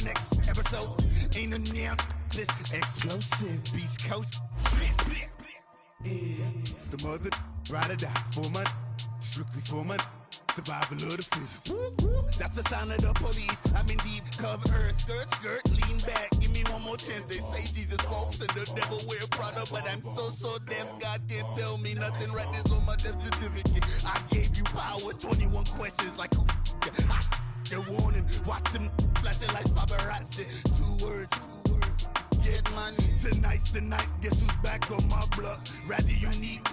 next episode. Ain't a damn this explosive Beast Coast. Yeah, the mother ride or die for money, strictly for money. Survival of the fittest. That's the sound of the police. I'm in deep cover, skirt, lean back. Give me one more chance. They say Jesus walks and the devil wear Prada, but I'm so deaf. God can't tell me nothing. Right there's on my death certificate. I gave you power. 21 questions like who? They're warning. Watch them flashing like paparazzi. Two words. Get money. Tonight's the night. Guess who's back on my block? Rather unique.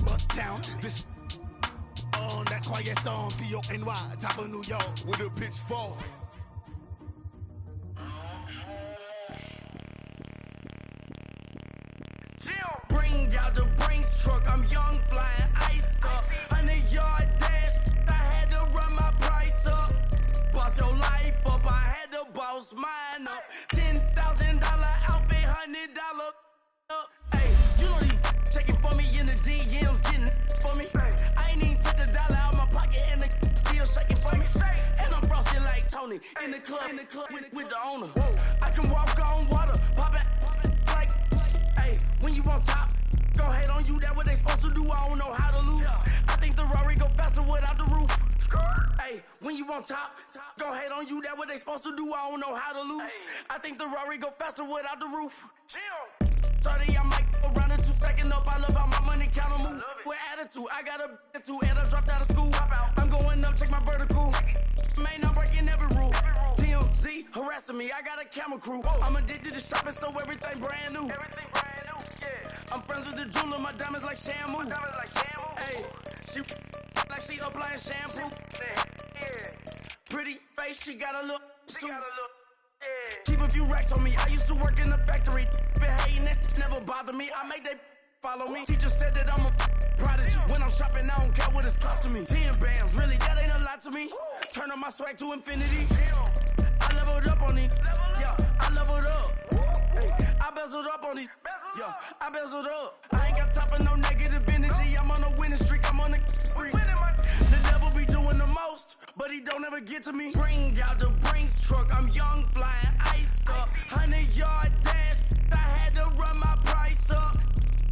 Bucktown. This. On that quiet storm, T-O-N-Y, top of New York, with a pitchfork. Bring out the Brinks truck, I'm young, flying ice up. 100-yard dash, I had to run my price up. Boss your life up, I had to boss mine up. $10,000 outfit, $100 up. Hey, you know these checking for me in the DMs, getting for me. I ain't even took the dollar out my pocket and the still shaking for me. And I'm frosted like Tony in the club with the owner. I can walk on water, pop it like, hey, when you on top, go hate on you, that what they supposed to do, I don't know how to lose. I think the Rari go faster without the roof. Hey, when you on top, go hate on you, that what they supposed to do, I don't know how to lose. I think the Rari go faster without the roof. 30, I might go around and two stacking up. I love how my money count on move. With attitude, I got a attitude, and I dropped out of school. I'm going up, check my vertical. Man, I'm breaking every rule. TMZ harassing me, I got a camera crew. I'm addicted to shopping, so everything brand new. I'm friends with the jeweler, my diamonds like Shamu. Hey, she like she applying shampoo. Pretty face, she got a look. Keep a few racks on me. I used to work in the factory. Been hating it, never bother me. I make they follow me. Teacher said that I'm a prodigy. When I'm shopping, I don't care what it's costing me. 10 bands, really, that ain't a lot to me. Turn up my swag to infinity. I leveled up on these. Yeah, I leveled up. Hey, I bezeled up on these. Yeah, I bezeled up. I ain't got time for no negative energy. I'm on a winning streak. I'm on a spree. The devil be doing the most, but he don't ever get to me. Bring out the Brinks truck. I'm young, flying ice up. 100-yard dash. I had to run my price up.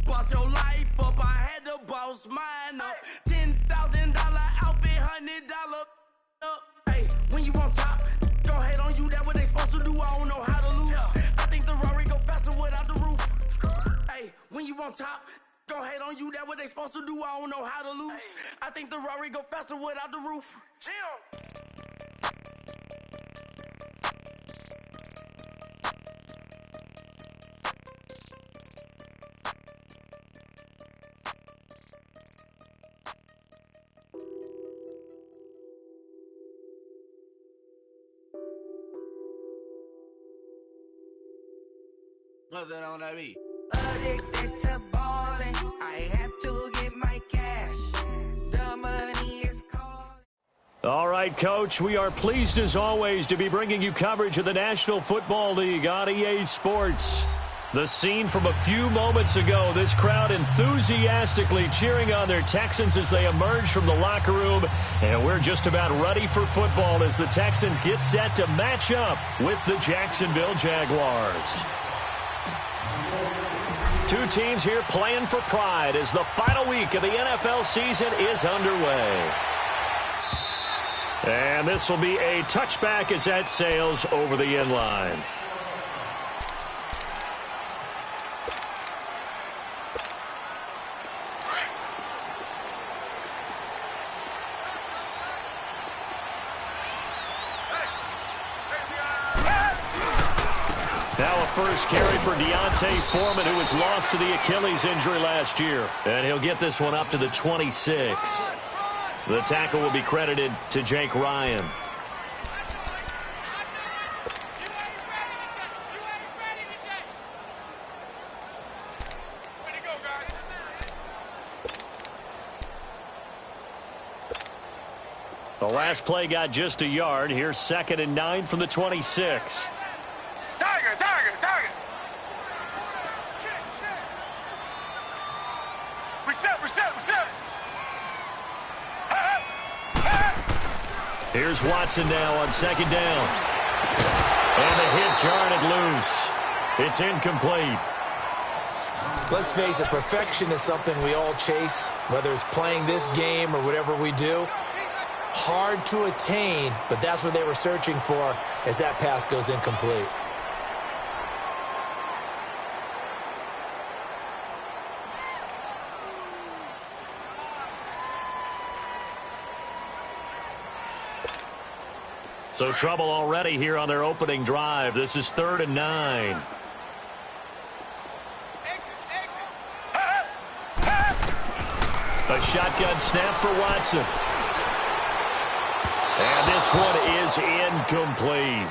Boss your life up. I had to boss mine up. $10,000 outfit, $100 up. Hey, when you on top, go hate on you. That what they supposed to do. I don't know how to lose. I think the Rari go faster without the roof. Hey, when you on top, go hate on you. That what they supposed to do. I don't know how to lose. I think the Rari go faster without the roof. What's that on that beat? Addicted to ballin', I have to get my cash. The money is calling. All right, Coach, we are pleased as always to be bringing you coverage of the National Football League on EA Sports. The scene from a few moments ago, this crowd enthusiastically cheering on their Texans as they emerge from the locker room. And we're just about ready for football as the Texans get set to match up with the Jacksonville Jaguars. Two teams here playing for pride as the final week of the NFL season is underway. And this will be a touchback as that sails over the end line. Now a first carry for Deontay Foreman, who was lost to the Achilles injury last year. And he'll get this one up to the 26. The tackle will be credited to Jake Ryan. The last play got just a yard. Here's 2nd and 9 from the 26. Target. Reset. Here's Watson now on 2nd down. jarred it loose. It's incomplete. Let's face it, perfection is something we all chase, whether it's playing this game or whatever we do. Hard to attain, but that's what they were searching for as that pass goes incomplete. So trouble already here on their opening drive. This is 3rd and 9. A shotgun snap for Watson. And this one is incomplete.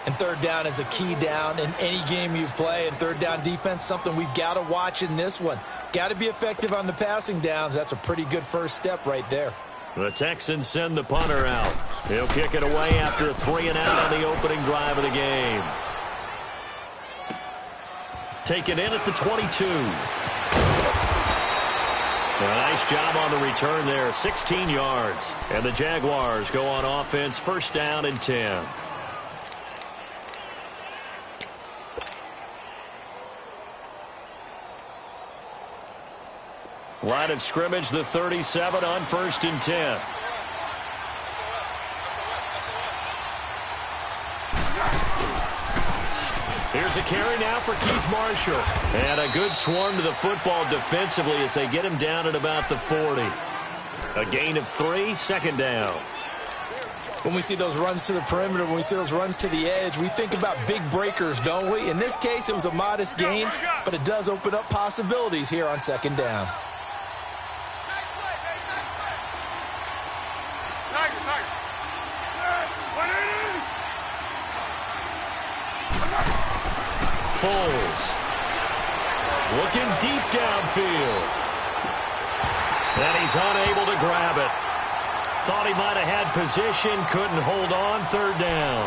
And 3rd down is a key down in any game you play. And 3rd down defense, something we've got to watch in this one. Got to be effective on the passing downs. That's a pretty good first step right there. The Texans send the punter out. He'll kick it away after a 3-and-out on the opening drive of the game. Taken in at the 22. A nice job on the return there, 16 yards. And the Jaguars go on offense, 1st down and 10. Line of scrimmage, the 37 on 1st and 10. Here's a carry now for Keith Marshall. And a good swarm to the football defensively as they get him down at about the 40. A gain of 3, 2nd down. When we see those runs to the perimeter, when we see those runs to the edge, we think about big breakers, don't we? In this case, it was a modest gain, but it does open up possibilities here on 2nd down. Foles looking deep downfield. And he's unable to grab it. Thought he might have had position, couldn't hold on, 3rd down.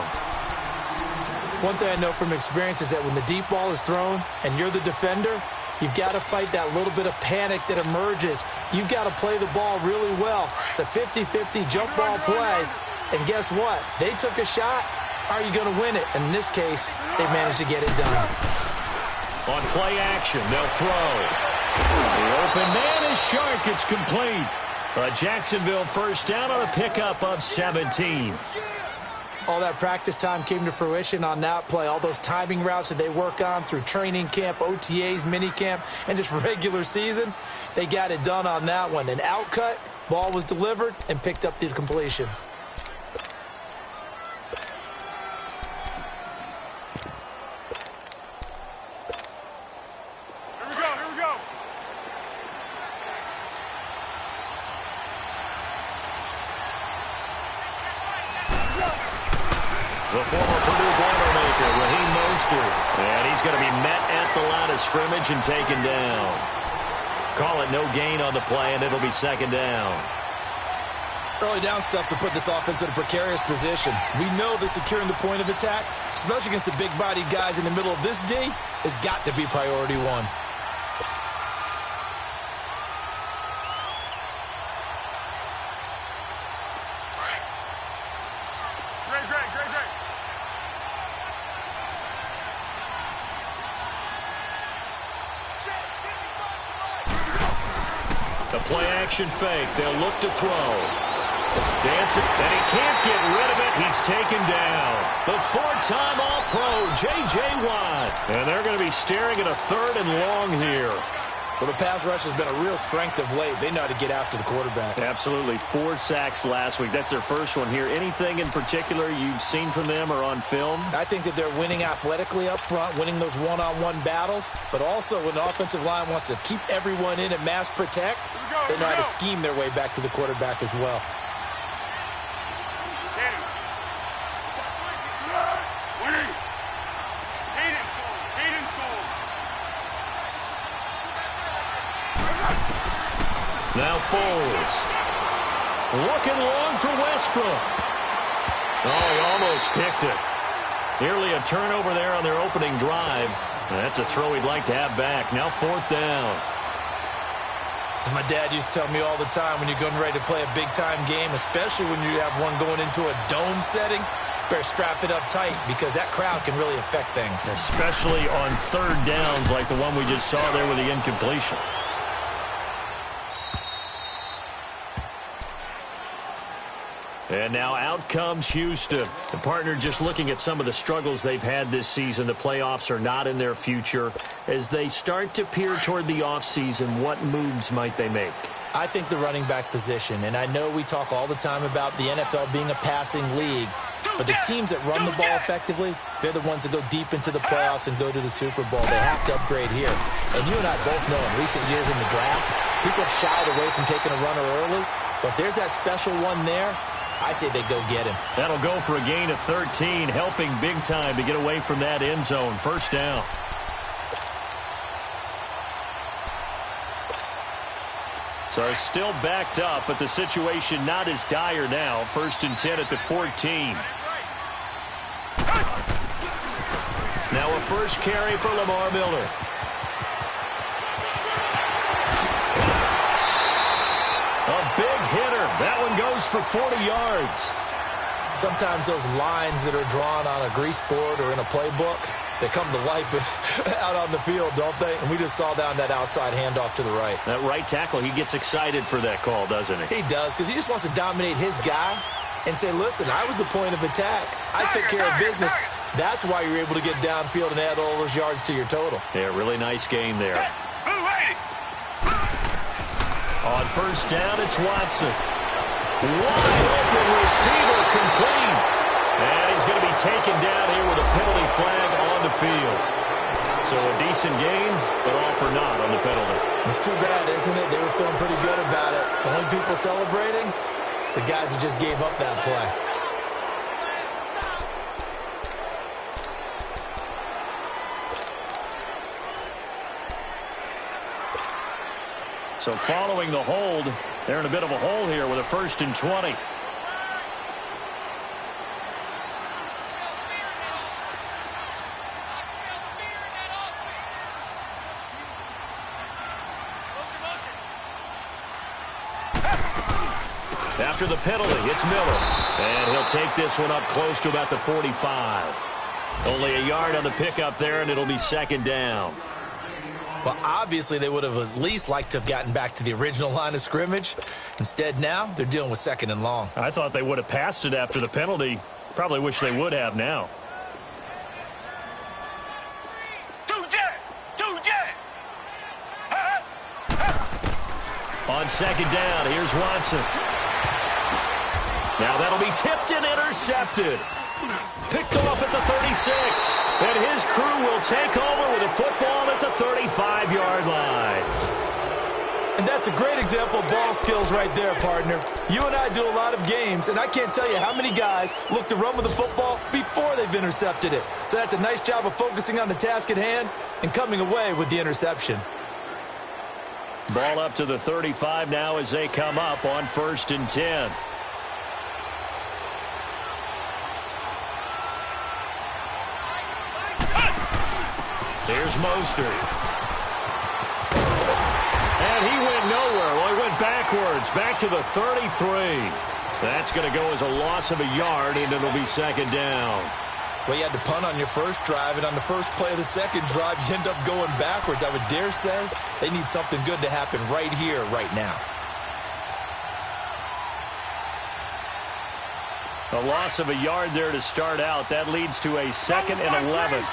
One thing I know from experience is that when the deep ball is thrown and you're the defender, you've got to fight that little bit of panic that emerges. You've got to play the ball really well. It's a 50-50 jump ball play. And guess what? They took a shot. How are you going to win it? And in this case, they managed to get it done. On play action, they'll throw. The open man is Shark. It's complete. A Jacksonville 1st down on a pickup of 17. All that practice time came to fruition on that play. All those timing routes that they work on through training camp, OTAs, minicamp, and just regular season, they got it done on that one. An outcut, ball was delivered, and picked up the completion. The former Purdue Boilermaker, Raheem Mostert. And he's going to be met at the line of scrimmage and taken down. Call it no gain on the play, and it'll be 2nd down. Early down stuff to put this offense in a precarious position. We know that securing the point of attack, especially against the big-bodied guys in the middle of this D, has got to be priority 1. The play-action fake. They'll look to throw. Dancing, and he can't get rid of it. He's taken down. The 4-time All-Pro, J.J. Watt. And they're going to be staring at a 3rd and long here. Well, the pass rush has been a real strength of late. They know how to get after the quarterback. Absolutely. 4 sacks last week. That's their first one here. Anything in particular you've seen from them or on film? I think that they're winning athletically up front, winning those one-on-one battles, but also when the offensive line wants to keep everyone in and mass protect, they know how to scheme their way back to the quarterback as well. Now Foles. Looking long for Westbrook. Oh, he almost picked it. Nearly a turnover there on their opening drive. That's a throw he'd like to have back. Now 4th down. As my dad used to tell me all the time, when you're getting ready to play a big-time game, especially when you have one going into a dome setting, better strap it up tight because that crowd can really affect things. Especially on third downs like the one we just saw there with the incompletion. And now out comes Houston. The partner just looking at some of the struggles they've had this season. The playoffs are not in their future. As they start to peer toward the offseason, what moves might they make? I think the running back position, and I know we talk all the time about the NFL being a passing league, but the teams that run the ball effectively, they're the ones that go deep into the playoffs and go to the Super Bowl. They have to upgrade here. And you and I both know in recent years in the draft, people have shied away from taking a runner early, but if there's that special one there, I say they go get him. That'll go for a gain of 13, helping big time to get away from that end zone. First down. So still backed up, but the situation not as dire now. 1st and 10 at the 14. Now a first carry for Lamar Miller. A big hitter. That one goes for 40 yards. Sometimes those lines that are drawn on a grease board or in a playbook, they come to life out on the field, don't they? And we just saw down that outside handoff to the right. That right tackle, he gets excited for that call, doesn't he? He does, because he just wants to dominate his guy and say, listen, I was the point of attack. I took care of business. That's why you're able to get downfield and add all those yards to your total. Yeah, really nice gain there. On first down, it's Watson. Wide open receiver, complete. And he's going to be taken down here with a penalty flag on the field. So a decent gain, but all for naught on the penalty. It's too bad, isn't it? They were feeling pretty good about it. The only people celebrating, the guys who just gave up that play. So following the hold, they're in a bit of a hole here with a 1st and 20. After the penalty, it's Miller. And he'll take this one up close to about the 45. Only a yard on the pickup there, and it'll be 2nd down. Well, obviously, they would have at least liked to have gotten back to the original line of scrimmage. Instead, now, they're dealing with 2nd and long. I thought they would have passed it after the penalty. Probably wish they would have now. On 2nd down, here's Watson. Now that'll be tipped and intercepted. Picked off at the 36. And his crew will take over with a football at the 35-yard line. And that's a great example of ball skills right there, partner. You and I do a lot of games, and I can't tell you how many guys look to run with the football before they've intercepted it. So that's a nice job of focusing on the task at hand and coming away with the interception. Ball up to the 35 now as they come up on 1st and 10. Here's Mostert. And he went nowhere. Well, he went backwards, back to the 33. That's going to go as a loss of a yard, and it'll be 2nd down. Well, you had to punt on your first drive, and on the first play of the second drive, you end up going backwards. I would dare say they need something good to happen right here, right now. A loss of a yard there to start out. That leads to a 2nd and 11.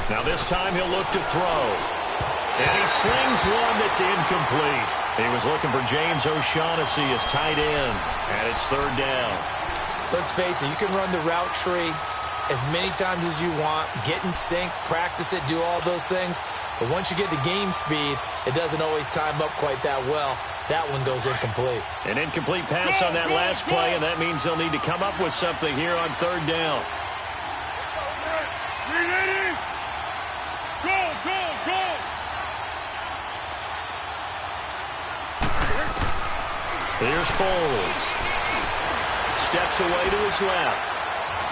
Now this time he'll look to throw. And he slings one that's incomplete. He was looking for James O'Shaughnessy as tight end. And it's 3rd down. Let's face it, you can run the route tree as many times as you want, get in sync, practice it, do all those things. But once you get to game speed, it doesn't always time up quite that well. That one goes incomplete. An incomplete pass on that last play, and that means they'll need to come up with something here on 3rd down. Here's Foles. Steps away to his left.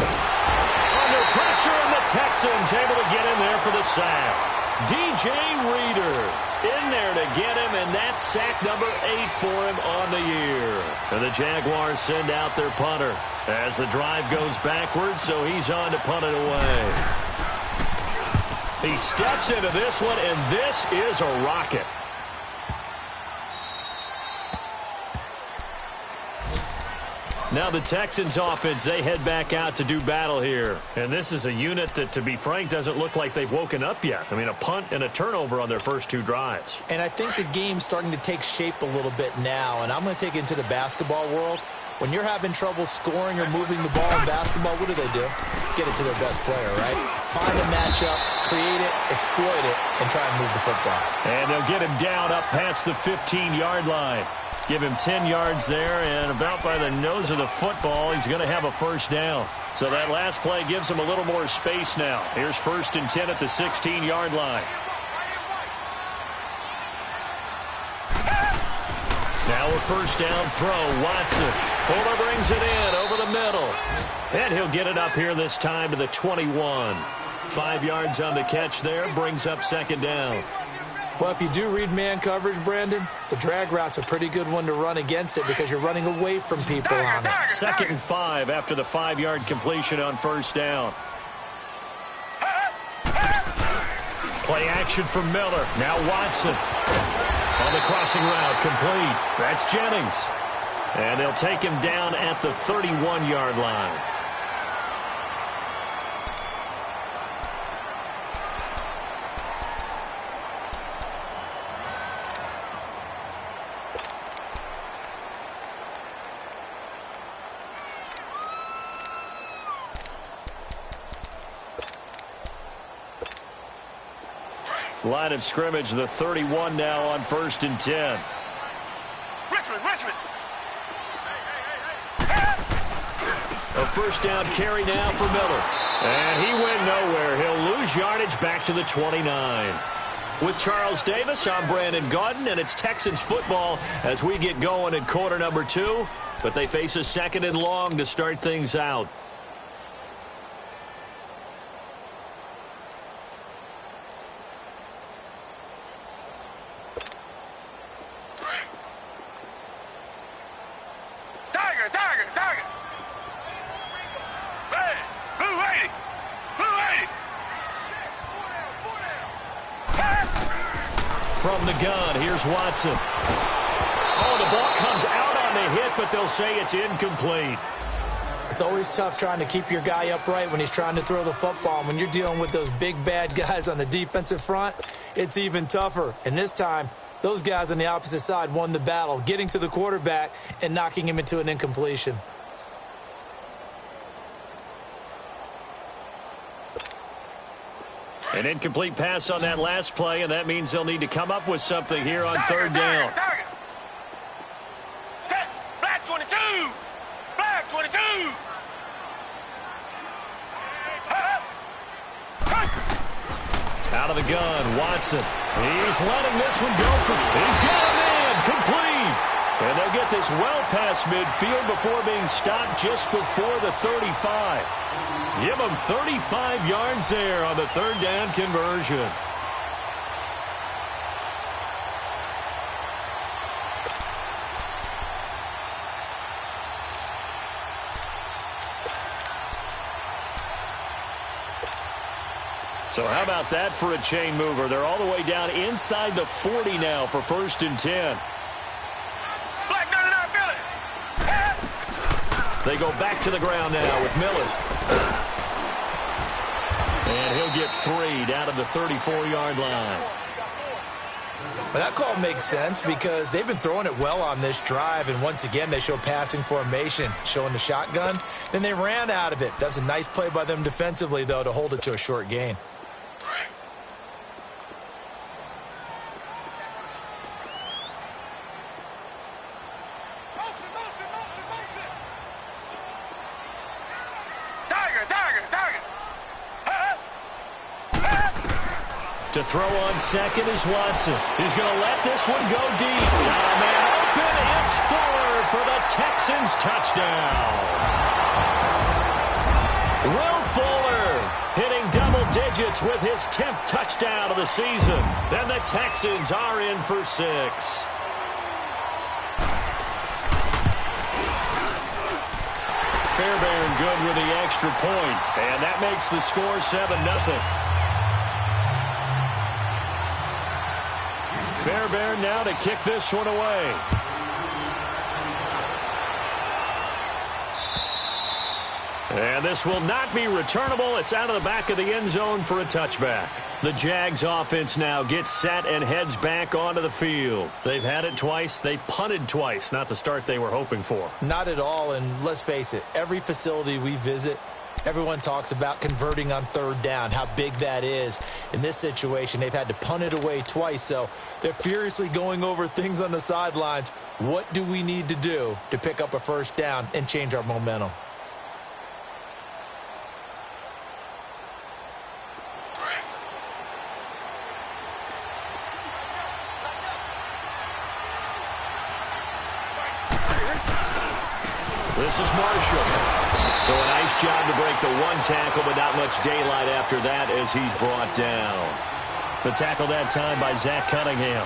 Under pressure, and the Texans able to get in there for the sack. DJ Reader in there to get him, and that's sack number 8 for him on the year. And the Jaguars send out their punter as the drive goes backwards, so he's on to punt it away. He steps into this one, and this is a rocket. Now the Texans offense, they head back out to do battle here. And this is a unit that, to be frank, doesn't look like they've woken up yet. I mean, a punt and a turnover on their first 2 drives. And I think the game's starting to take shape a little bit now. And I'm going to take it into the basketball world. When you're having trouble scoring or moving the ball in basketball, what do? Get it to their best player, right? Find a matchup, create it, exploit it, and try and move the football. And they'll get him down up past the 15-yard line. Give him 10 yards there, and about by the nose of the football, he's going to have a first down. So that last play gives him a little more space now. Here's 1st and 10 at the 16-yard line. Now a first down throw, Watson. Fuller brings it in over the middle. And he'll get it up here this time to the 21. 5 yards on the catch there, brings up 2nd down. Well, if you do read man coverage, Brandon, the drag route's a pretty good one to run against it because you're running away from people on it. 2nd and 5 after the 5-yard completion on first down. Play action from Miller. Now Watson. On the crossing route, complete. That's Jennings. And they'll take him down at the 31-yard line. Line of scrimmage, the 31 now on 1st and 10. Richmond. A first down carry now for Miller. And he went nowhere. He'll lose yardage back to the 29. With Charles Davis, I'm Brandon Gaudin, and it's Texans football as we get going in quarter number 2. But they face a 2nd and long to start things out. From the gun, here's Watson. Oh, the ball comes out on the hit, but they'll say it's incomplete. It's always tough trying to keep your guy upright when he's trying to throw the football. When you're dealing with those big, bad guys on the defensive front, it's even tougher. And this time, those guys on the opposite side won the battle, getting to the quarterback and knocking him into an incompletion. An incomplete pass on that last play, and that means they'll need to come up with something here on 3rd down. Black 22! Black 22! Out of the gun, Watson. He's letting this one go for him. He's got a man, complete. And they'll get this well past midfield before being stopped just before the 35. Give them 35 yards there on the 3rd down conversion. So how about that for a chain mover? They're all the way down inside the 40 now for 1st and 10. Black 99 Philly! They go back to the ground now with Miller. And he'll get 3 down to the 34-yard line. But that call makes sense because they've been throwing it well on this drive, and once again they show passing formation, showing the shotgun. Then they ran out of it. That was a nice play by them defensively, though, to hold it to a short gain. To throw on second is Watson. He's going to let this one go deep. Got a man open. It's Fuller for the Texans touchdown. Will Fuller hitting double digits with his 10th touchdown of the season. Then the Texans are in for 6. Fairbairn good with the extra point, and that makes the score 7-0. Fairbairn now to kick this one away. And this will not be returnable. It's out of the back of the end zone for a touchback. The Jags offense now gets set and heads back onto the field. They've had it twice. They've punted twice. Not the start they were hoping for. Not at all, and let's face it, every facility we visit, everyone talks about converting on third down, how big that is. In this situation, they've had to punt it away twice, so they're furiously going over things on the sidelines. What do we need to do to pick up a first down and change our momentum? This is Marshall. So a nice job to break the one tackle, but not much daylight after that as he's brought down. The tackle that time by Zach Cunningham.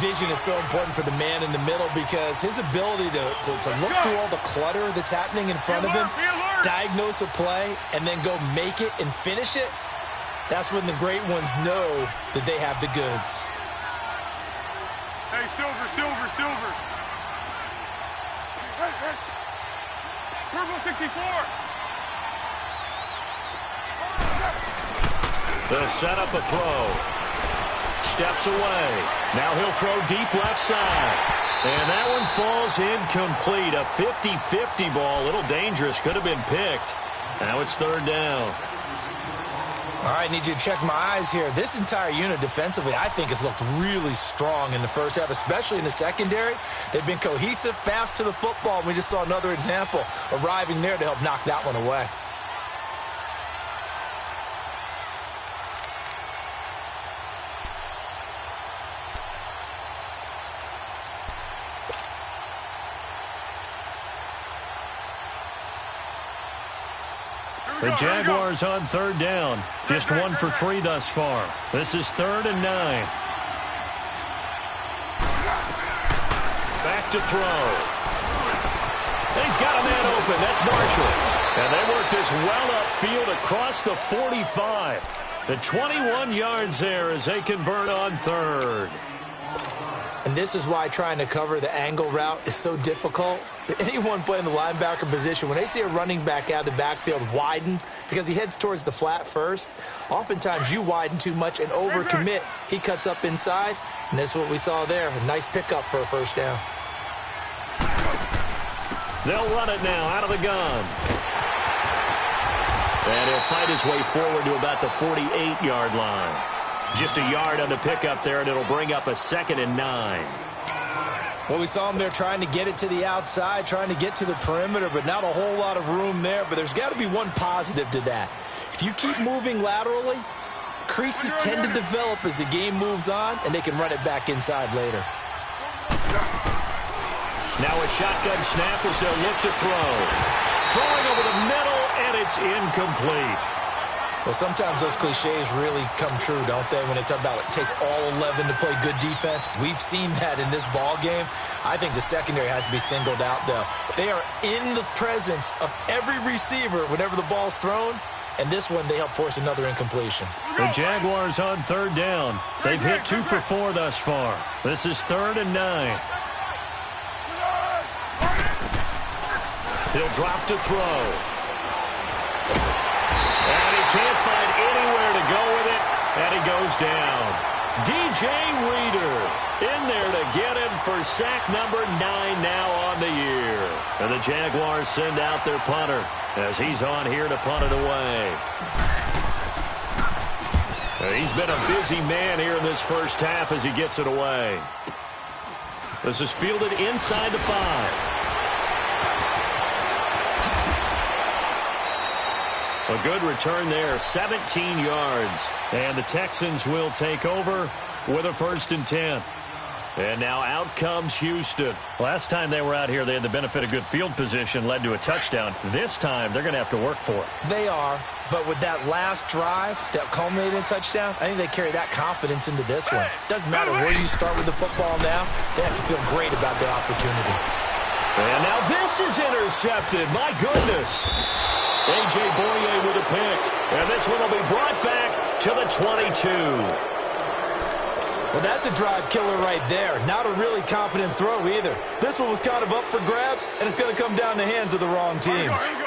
Vision is so important for the man in the middle because his ability to look through all the clutter that's happening in front of him, diagnose a play, and then go make it and finish it, that's when the great ones know that they have the goods. Hey, Silver. Hey. Purple 64. The setup, a throw. Steps away. Now he'll throw deep left side. And that one falls incomplete. A 50-50 ball. A little dangerous. Could have been picked. Now it's third down. All right, need you to check my eyes here. This entire unit defensively, I think, has looked really strong in the first half, especially in the secondary. They've been cohesive, fast to the football. We just saw another example arriving there to help knock that one away. The Jaguars on third down. Just 1 for 3 thus far. This is 3rd and 9. Back to throw. He's got a man open. That's Marshall. And they work this well upfield across the 45. The 21 yards there as they convert on third. And this is why trying to cover the angle route is so difficult. Anyone playing the linebacker position, when they see a running back out of the backfield widen because he heads towards the flat first, oftentimes you widen too much and overcommit. He cuts up inside, and that's what we saw there. A nice pickup for a first down. They'll run it now out of the gun. And he'll fight his way forward to about the 48-yard line. Just a yard on the pickup there, and it'll bring up a 2nd and 9. Well, we saw him there trying to get it to the outside, trying to get to the perimeter, but not a whole lot of room there. But there's got to be one positive to that. If you keep moving laterally, creases tend to develop as the game moves on, and they can run it back inside later. Now a shotgun snap as they'll look to throw. Throwing over the middle, and it's incomplete. Well, sometimes those cliches really come true, don't they, when they talk about it takes all 11 to play good defense. We've seen that in this ball game. I think the secondary has to be singled out, though. They are in the presence of every receiver whenever the ball's thrown, and this one they help force another incompletion. The Jaguars on third down. They've hit 2 for 4 thus far. This is 3rd and 9. He'll drop to throw. Can't find anywhere to go with it, and he goes down. DJ Reader in there to get him for sack number 9 now on the year. And the Jaguars send out their punter as he's on here to punt it away. He's been a busy man here in this first half as he gets it away. This is fielded inside the 5. A good return there, 17 yards. And the Texans will take over with a 1st and 10. And now out comes Houston. Last time they were out here, they had the benefit of good field position, led to a touchdown. This time, they're going to have to work for it. They are. But with that last drive that culminated in a touchdown, I think they carry that confidence into this one. Doesn't matter where you start with the football now. They have to feel great about their opportunity. And now this is intercepted. My goodness. A.J. Boye with a pick. And this one will be brought back to the 22. Well, that's a drive killer right there. Not a really confident throw either. This one was kind of up for grabs, and it's going to come down the hands of the wrong team. Here we go.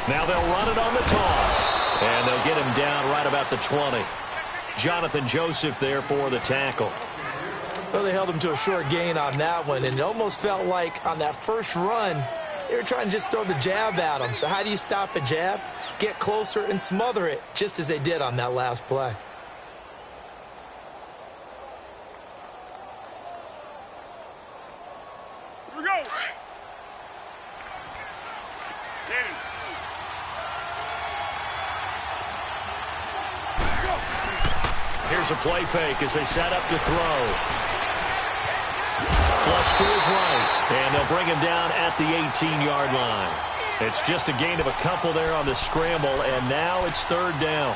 Now they'll run it on the toss. And they'll get him down right about the 20. Jonathan Joseph there for the tackle. Well, they held him to a short gain on that one, and it almost felt like on that first run, they were trying to just throw the jab at him. So how do you stop a jab? Get closer and smother it, just as they did on that last play. Here we go. Here's a play fake as they set up to throw. Flush to his right, and they'll bring him down at the 18-yard line. It's just a gain of a couple there on the scramble, and now it's third down.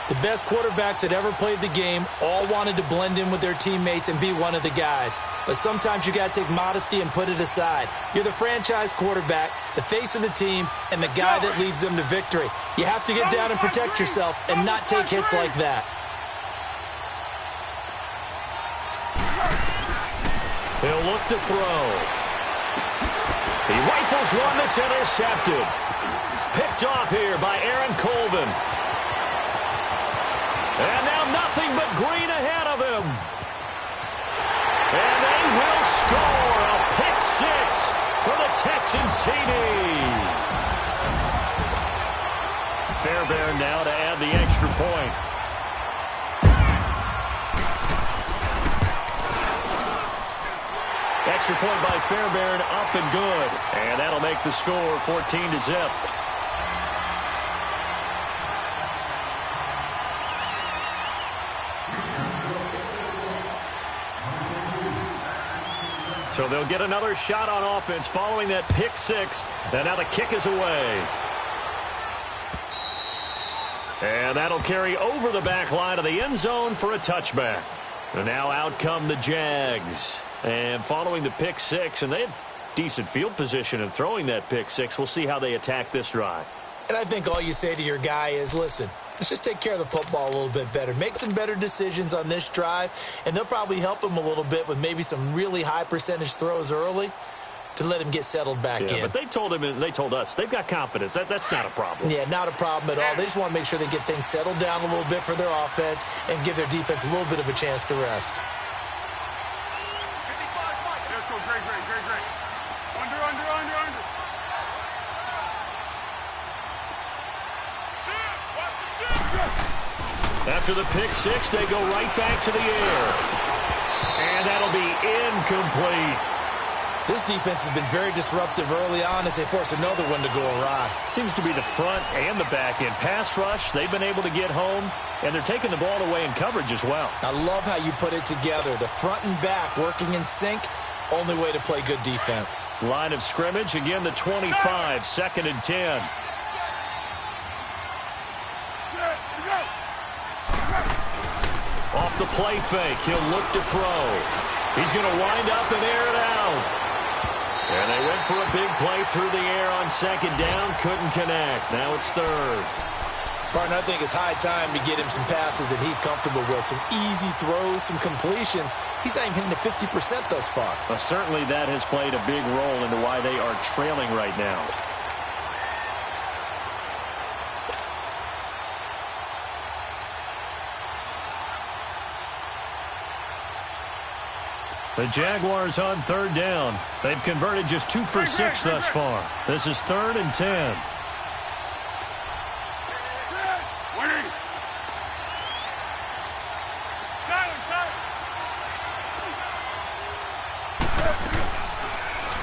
The best quarterbacks that ever played the game all wanted to blend in with their teammates and be one of the guys. But sometimes you got to take modesty and put it aside. You're the franchise quarterback, the face of the team, and the guy that leads them to victory. You have to get down and protect yourself and not take hits like that. He'll look to throw. He rifles one that's intercepted. Picked off here by Aaron Colvin. And now nothing but green ahead of him. And they will score a pick six for the Texans TD. Fairbairn now to add the extra point. Extra point by Fairbairn, up and good. And that'll make the score 14-0. So they'll get another shot on offense following that pick six. And now the kick is away. And that'll carry over the back line of the end zone for a touchback. And now out come the Jags. And following the pick six, and they had decent field position in throwing that pick six. We'll see how they attack this drive. And I think all you say to your guy is, listen, let's just take care of the football a little bit better. Make some better decisions on this drive, and they'll probably help him a little bit with maybe some really high percentage throws early to let him get settled back in. But they told him and they told us they've got confidence. That's not a problem. Yeah, not a problem at all. They just want to make sure they get things settled down a little bit for their offense and give their defense a little bit of a chance to rest. Great. Under. After the pick six, they go right back to the air. And that'll be incomplete. This defense has been very disruptive early on as they force another one to go awry. Seems to be the front and the back end. Pass rush, they've been able to get home, and they're taking the ball away in coverage as well. I love how you put it together. The front and back working in sync, only way to play good defense. Line of scrimmage, again the 25, 2nd and 10. Off the play fake, he'll look to throw. He's going to wind up and air it out. And they went for a big play through the air on 2nd down, couldn't connect. Now it's 3rd. Martin, I think it's high time to get him some passes that he's comfortable with. Some easy throws, some completions. He's not even hitting to 50% thus far. Well, certainly that has played a big role into why they are trailing right now. The Jaguars on 3rd down. They've converted just 2 for 6 thus far. This is 3rd and 10.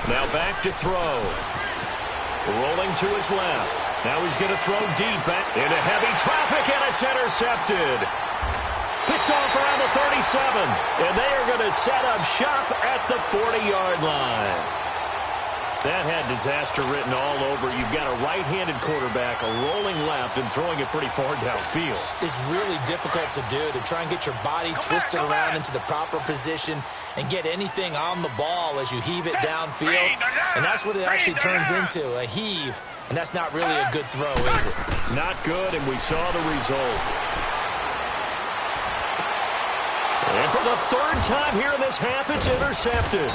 Now back to throw. Rolling to his left. Now he's going to throw deep into heavy traffic, and it's intercepted. Picked off around the the 37, and they are going to set up shop at the 40-yard line. That had disaster written all over. You've got a right-handed quarterback, a rolling left, and throwing it pretty far downfield. It's really difficult to do, to try and get your body twisted around into the proper position and get anything on the ball as you heave it downfield. And that's what it actually turns into, a heave. And that's not really a good throw, is it? Not good, and we saw the result. And for the third time here in this half, it's intercepted.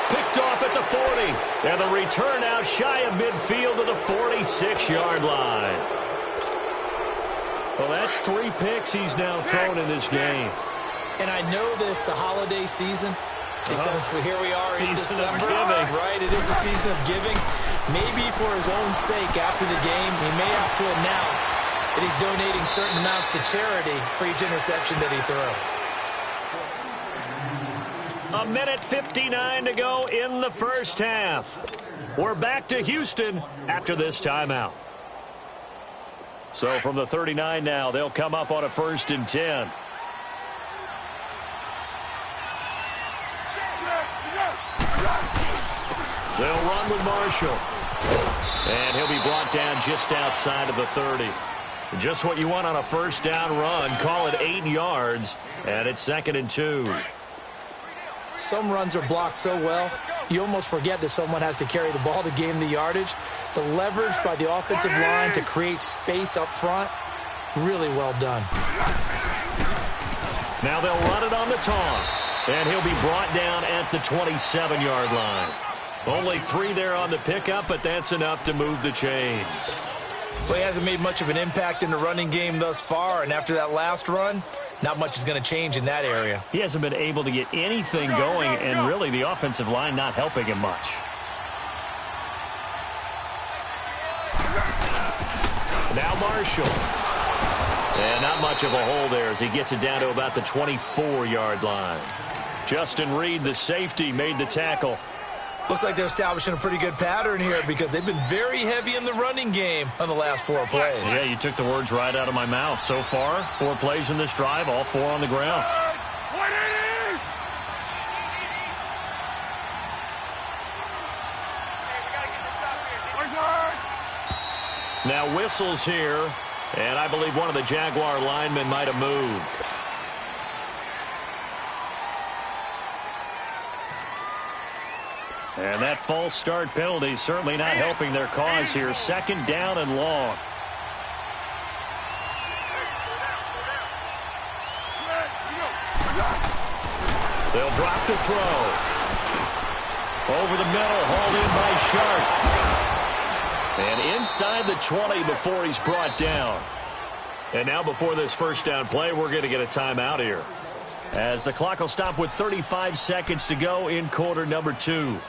Picked off at the 40, and the return out shy of midfield to the 46-yard line. Well, that's 3 picks he's now thrown in this game. And I know this, the holiday season, because here we are in December. Right, it is a season of giving. Maybe for his own sake after the game, he may have to announce that he's donating certain amounts to charity for each interception that he threw. A minute 59 to go in the first half. We're back to Houston after this timeout. So from the 39 now, they'll come up on a 1st and 10. They'll run with Marshall. And he'll be brought down just outside of the 30. Just what you want on a first down run. Call it 8 yards. And it's 2nd and 2. Some runs are blocked so well, you almost forget that someone has to carry the ball to gain the yardage. The leverage by the offensive line to create space up front, really well done. Now they'll run it on the toss, and he'll be brought down at the 27-yard line. Only 3 there on the pickup, but that's enough to move the chains. Well, he hasn't made much of an impact in the running game thus far, and after that last run, not much is going to change in that area. He hasn't been able to get anything going, and really the offensive line not helping him much. Now Marshall. And not much of a hole there as he gets it down to about the 24-yard line. Justin Reed, the safety, made the tackle. Looks like they're establishing a pretty good pattern here because they've been very heavy in the running game on the last 4 plays. Yeah, you took the words right out of my mouth. So far, 4 plays in this drive, all 4 on the ground. Now whistles here, and I believe one of the Jaguar linemen might have moved. And that false start penalty certainly not helping their cause here. 2nd down and long. They'll drop to throw. Over the middle, hauled in by Sharp. And inside the 20 before he's brought down. And now before this first down play, we're going to get a timeout here, as the clock will stop with 35 seconds to go in quarter number 2.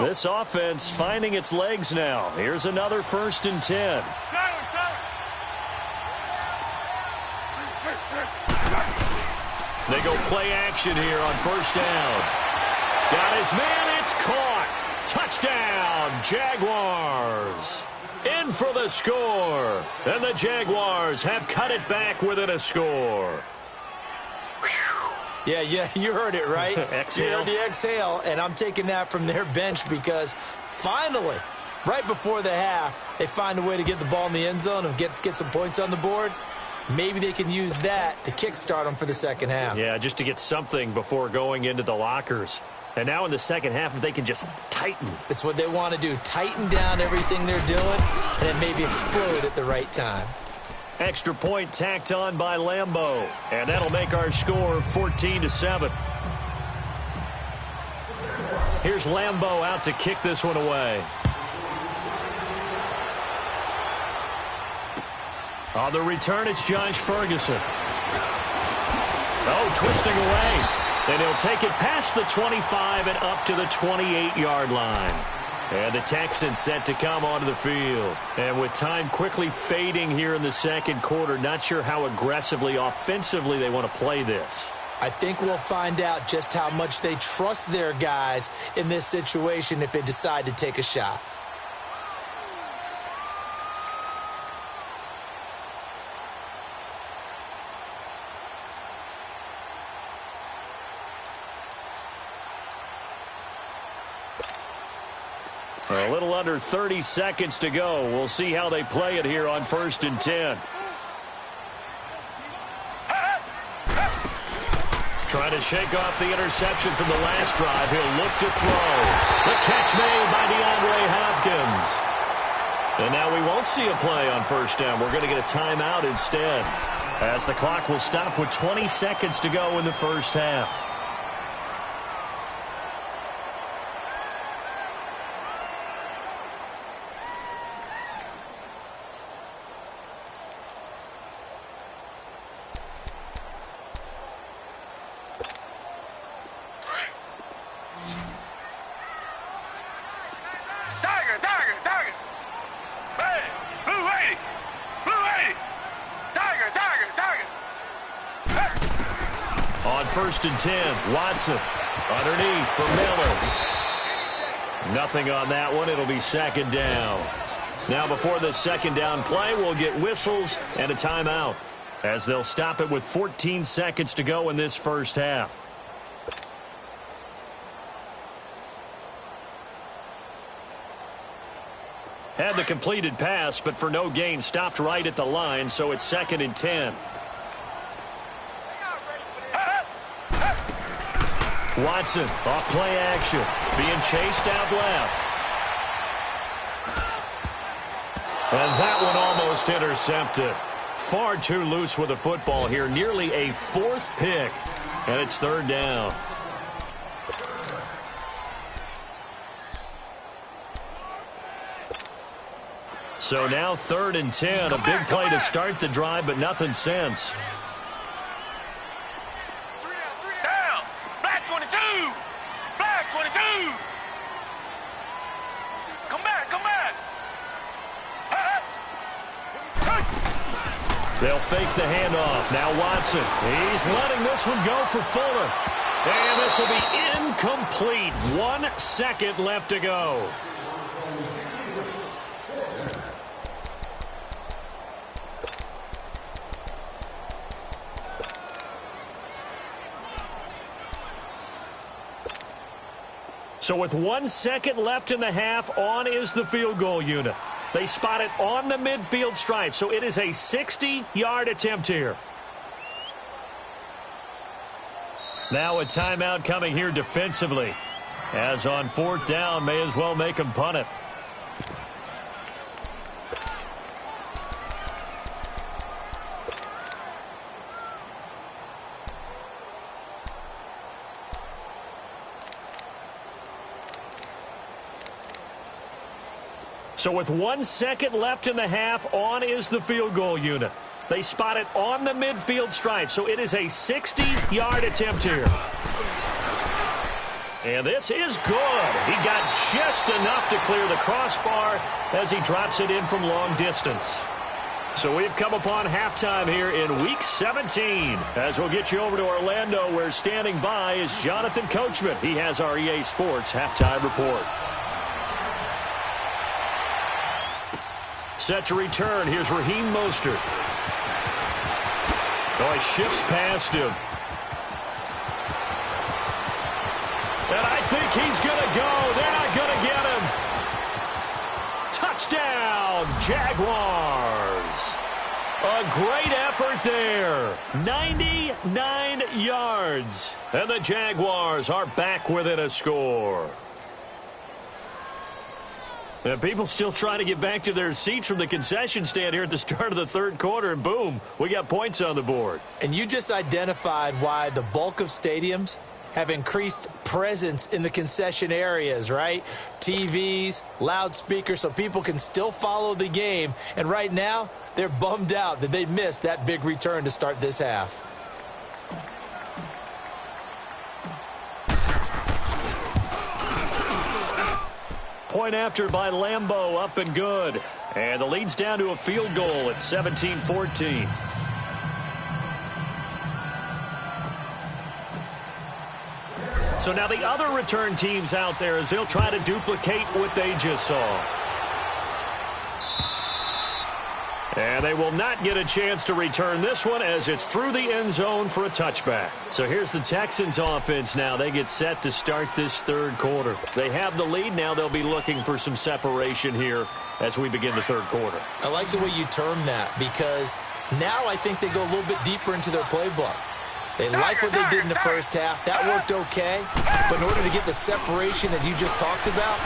This offense finding its legs now. Here's another 1st and 10. They go play action here on 1st down. Got his man. It's caught. Touchdown, Jaguars. In for the score. And the Jaguars have cut it back within a score. Yeah, you heard it, right? Exhale. You heard the exhale, and I'm taking that from their bench because finally, right before the half, they find a way to get the ball in the end zone and get some points on the board. Maybe they can use that to kickstart them for the second half. Yeah, just to get something before going into the lockers. And now in the second half, if they can just tighten. That's what they want to do, tighten down everything they're doing, and then maybe explode at the right time. Extra point tacked on by Lambeau. And that'll make our score 14-7. Here's Lambeau out to kick this one away. On the return, it's Josh Ferguson. Oh, twisting away. And he'll take it past the 25 and up to the 28-yard line. And the Texans set to come onto the field. And with time quickly fading here in the second quarter, not sure how aggressively, offensively they want to play this. I think we'll find out just how much they trust their guys in this situation if they decide to take a shot. A little under 30 seconds to go. We'll see how they play it here on 1st and 10. Trying to shake off the interception from the last drive. He'll look to throw. The catch made by DeAndre Hopkins. And now we won't see a play on 1st down. We're going to get a timeout instead, as the clock will stop with 20 seconds to go in the first half. On 1st and 10, Watson underneath for Miller. Nothing on that one. It'll be 2nd down. Now before the 2nd down play, we'll get whistles and a timeout, as they'll stop it with 14 seconds to go in this first half. Had the completed pass, but for no gain, stopped right at the line, so it's 2nd and 10. Watson off play action, being chased out left. And that one almost intercepted. Far too loose with the football here, nearly a 4th pick, and it's 3rd down. So now 3rd and 10, a big play to start the drive, but nothing since. Down! Black 22! Black 22! Come back, come back! They'll fake the handoff. Now Watson. He's letting this one go for Fuller. And this will be incomplete. 1 second left to go. So with 1 second left in the half, on is the field goal unit. They spot it on the midfield stripe, so it is a 60-yard attempt here. Now a timeout coming here defensively, as on 4th down, may as well make them punt it. So with 1 second left in the half, on is the field goal unit. They spot it on the midfield stripe, so it is a 60-yard attempt here. And this is good. He got just enough to clear the crossbar as he drops it in from long distance. So we've come upon halftime here in Week 17. As we'll get you over to Orlando, where standing by is Jonathan Coachman. He has our EA Sports halftime report. Set to return. Here's Raheem Mostert. Oh, he shifts past him. And I think he's going to go. They're not going to get him. Touchdown, Jaguars. A great effort there. 99 yards. And the Jaguars are back within a score. And people still trying to get back to their seats from the concession stand here at the start of the 3rd quarter, and boom, we got points on the board. And you just identified why the bulk of stadiums have increased presence in the concession areas, right? TVs, loudspeakers, so people can still follow the game. And right now, they're bummed out that they missed that big return to start this half. Point after by Lambeau, up and good. And the lead's down to a field goal at 17-14. So now the other return teams out there as they'll try to duplicate what they just saw. And they will not get a chance to return this one as it's through the end zone for a touchback. So here's the Texans offense now. They get set to start this third quarter. They have the lead. Now they'll be looking for some separation here as we begin the third quarter. I like the way you term that because now I think they go a little bit deeper into their playbook. They like what they did in the first half. That worked okay. But in order to get the separation that you just talked about,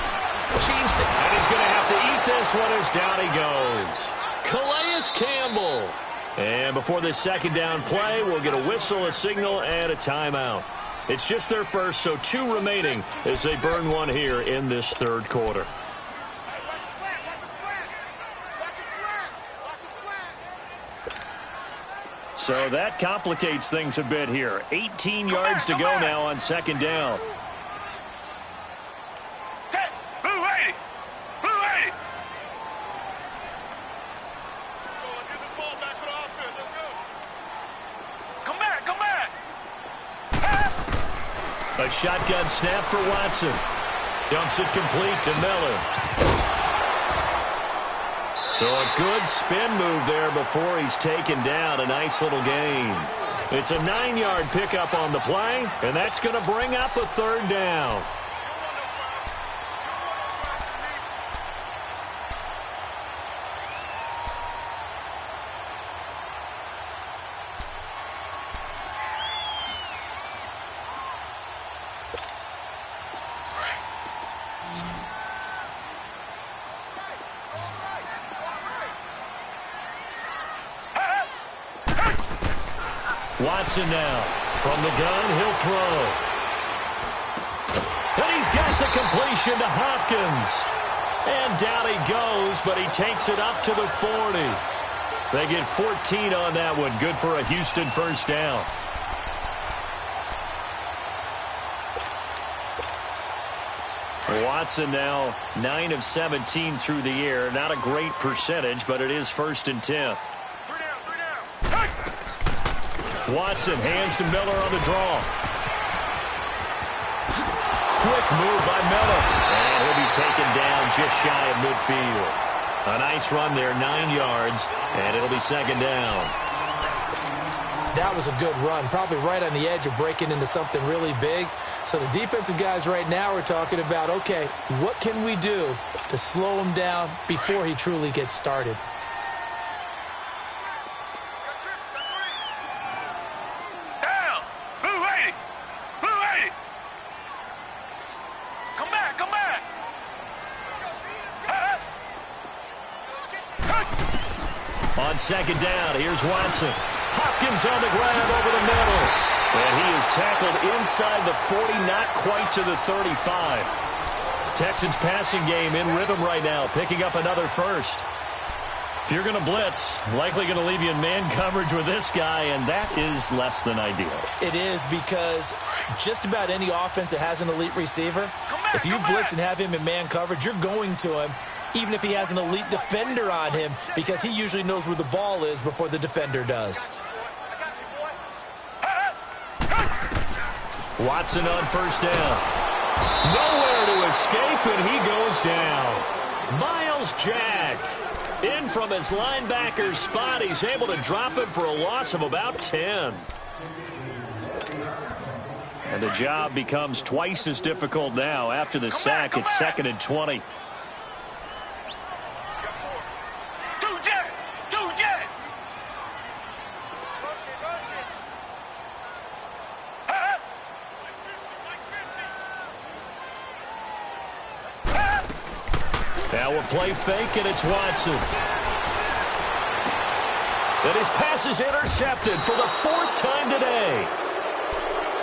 change things. And he's going to have to eat this one as down he goes. Calais Campbell. And before this second down play, we'll get a whistle, a signal, and a timeout. It's just their first, so 2 remaining as they burn one here in this third quarter. So that complicates things a bit here. 18 yards to go now on second down. A shotgun snap for Watson. Dumps it complete to Miller. So a good spin move there before he's taken down. A nice little gain. It's a 9-yard pickup on the play, and that's going to bring up a third down. Watson now. From the gun, he'll throw. And he's got the completion to Hopkins. And down he goes, but he takes it up to the 40. They get 14 on that one. Good for a Houston first down. Watson now 9 of 17 through the air. Not a great percentage, but it is 1st and 10. Watson hands to Miller on the draw. Quick move by Miller. And he'll be taken down just shy of midfield. A nice run there, 9 yards, and it'll be second down. That was a good run, probably right on the edge of breaking into something really big. So the defensive guys right now are talking about, okay, what can we do to slow him down before he truly gets started? On second down, here's Watson. Hopkins on the ground over the middle. And he is tackled inside the 40, not quite to the 35. Texans passing game in rhythm right now, picking up another first. If you're going to blitz, likely going to leave you in man coverage with this guy, and that is less than ideal. It is because just about any offense that has an elite receiver, if you blitz and have him in man coverage, you're going to him, even if he has an elite defender on him, because he usually knows where the ball is before the defender does. Watson on first down. Nowhere to escape, and he goes down. Miles Jack in from his linebacker's spot. He's able to drop it for a loss of about 10. And the job becomes twice as difficult now. After the sack, it's 2nd and 20. Now a play fake, and it's Watson. And his pass is intercepted for the 4th time today.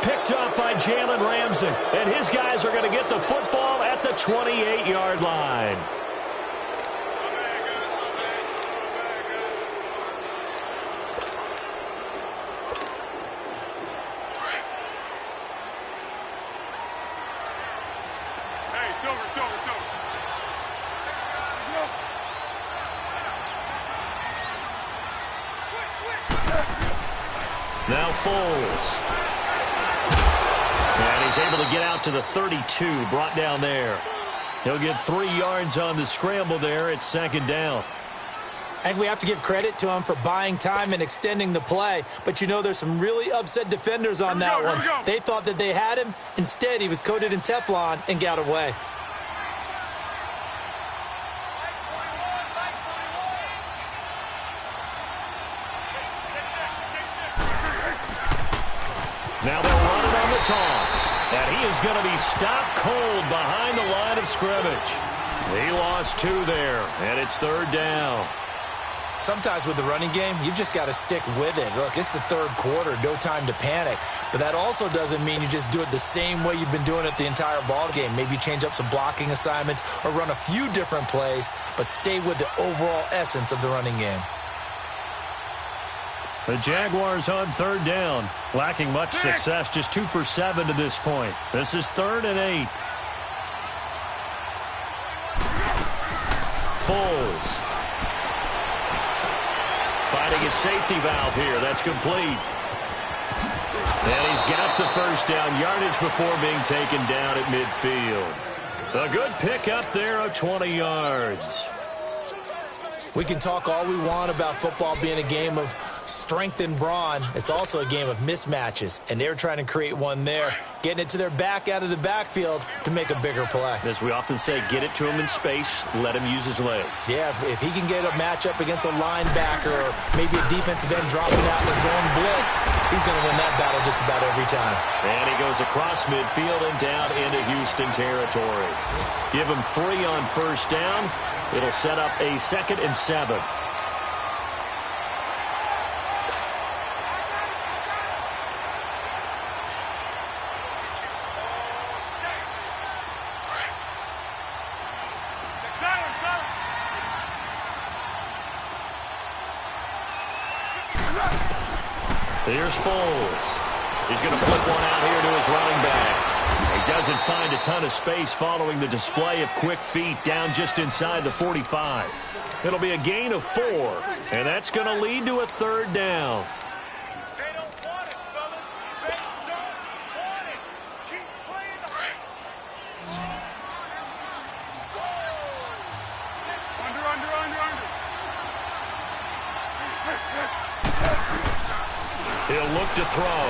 Picked up by Jalen Ramsey. And his guys are going to get the football at the 28-yard line. Now Foles. And he's able to get out to the 32, brought down there. He'll get 3 yards on the scramble there. It's second down. I think we have to give credit to him for buying time and extending the play. But, you know, there's some really upset defenders on that one. They thought that they had him. Instead, he was coated in Teflon and got away. Now they'll run it on the toss. And he is going to be stopped cold behind the line of scrimmage. He lost 2 there, and it's third down. Sometimes with the running game, you've just got to stick with it. Look, it's the third quarter, no time to panic. But that also doesn't mean you just do it the same way you've been doing it the entire ball game. Maybe change up some blocking assignments or run a few different plays, but stay with the overall essence of the running game. The Jaguars on third down, lacking much success, just 2 for 7 to this point. This is 3rd and 8. Foles finding a safety valve here. That's complete. And he's got the first down yardage before being taken down at midfield. A good pickup there of 20 yards. We can talk all we want about football being a game of strength and brawn. It's also a game of mismatches, and they're trying to create one there, getting it to their back out of the backfield to make a bigger play. As we often say, get it to him in space, let him use his leg. Yeah, if he can get a matchup against a linebacker or maybe a defensive end dropping out in the zone blitz, he's going to win that battle just about every time. And he goes across midfield and down into Houston territory. Give him 3 on first down. It'll set up a 2nd and 7. Here's Foles. He's going to flip one out here to his running back. He doesn't find a ton of space following the display of quick feet down just inside the 45. It'll be a gain of 4, and that's going to lead to a 3rd down. They don't want it, fellas. They don't want it. Keep playing the He'll look to throw.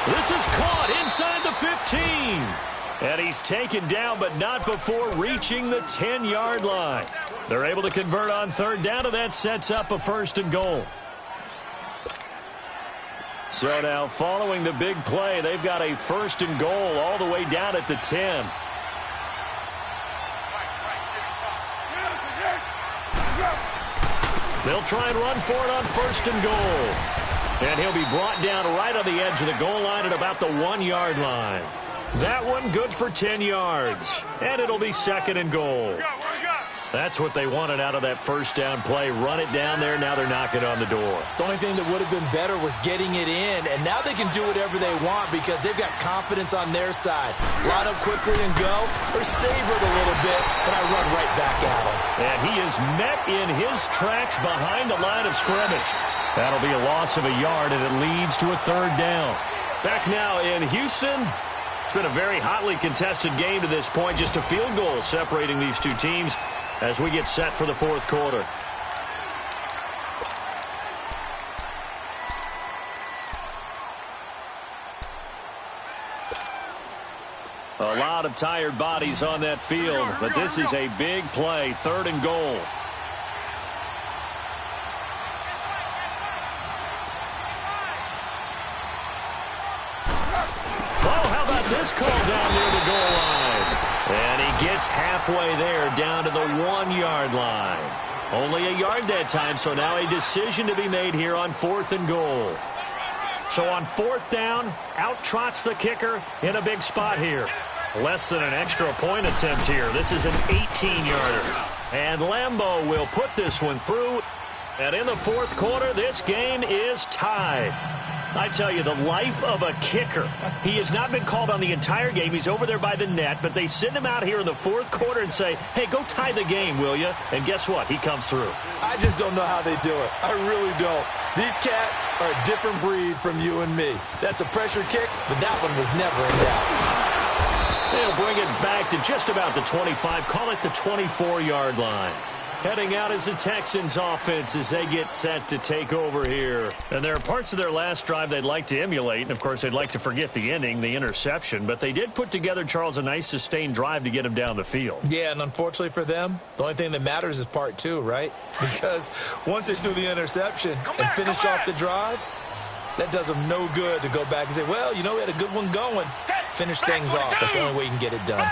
This is caught inside the 15. And he's taken down, but not before reaching the 10-yard line. They're able to convert on 3rd down, and that sets up a 1st and goal. So now, following the big play, they've got a 1st and goal all the way down at the 10. They'll try and run for it on 1st and goal. And he'll be brought down right on the edge of the goal line at about the 1-yard line. That one good for 10 yards. And it'll be 2nd and goal. That's what they wanted out of that 1st down play. Run it down there. Now they're knocking on the door. The only thing that would have been better was getting it in. And now they can do whatever they want because they've got confidence on their side. Line up quickly and go, or savor it a little bit, but I run right back at him. And he is met in his tracks behind the line of scrimmage. That'll be a loss of a yard, and it leads to a 3rd down. Back now in Houston. It's been a very hotly contested game to this point. Just a field goal separating these two teams as we get set for the 4th quarter. A lot of tired bodies on that field, but this is a big play, 3rd and goal. Oh, how about this call down near the goal line? And he gets halfway there, down to the 1-yard line. Only a yard that time, so now a decision to be made here on 4th and goal. So on 4th down, out trots the kicker in a big spot here. Less than an extra point attempt here. This is an 18-yarder. And Lambeau will put this one through. And in the fourth quarter, this game is tied. I tell you, the life of a kicker. He has not been called on the entire game. He's over there by the net, but they send him out here in the fourth quarter and say, hey, go tie the game, will you? And guess what? He comes through. I just don't know how they do it. I really don't. These cats are a different breed from you and me. That's a pressure kick, but that one was never in doubt. They'll bring it back to just about the 25. Call it the 24-yard line. Heading out as the Texans offense as they get set to take over here. And there are parts of their last drive they'd like to emulate. And, of course, they'd like to forget the ending, the interception. But they did put together, Charles, a nice sustained drive to get them down the field. Yeah, and unfortunately for them, the only thing that matters is part two, right? Because once they do the interception and finish off the drive, that does them no good to go back and say, well, you know, we had a good one going. Finish things off. That's the only way you can get it done.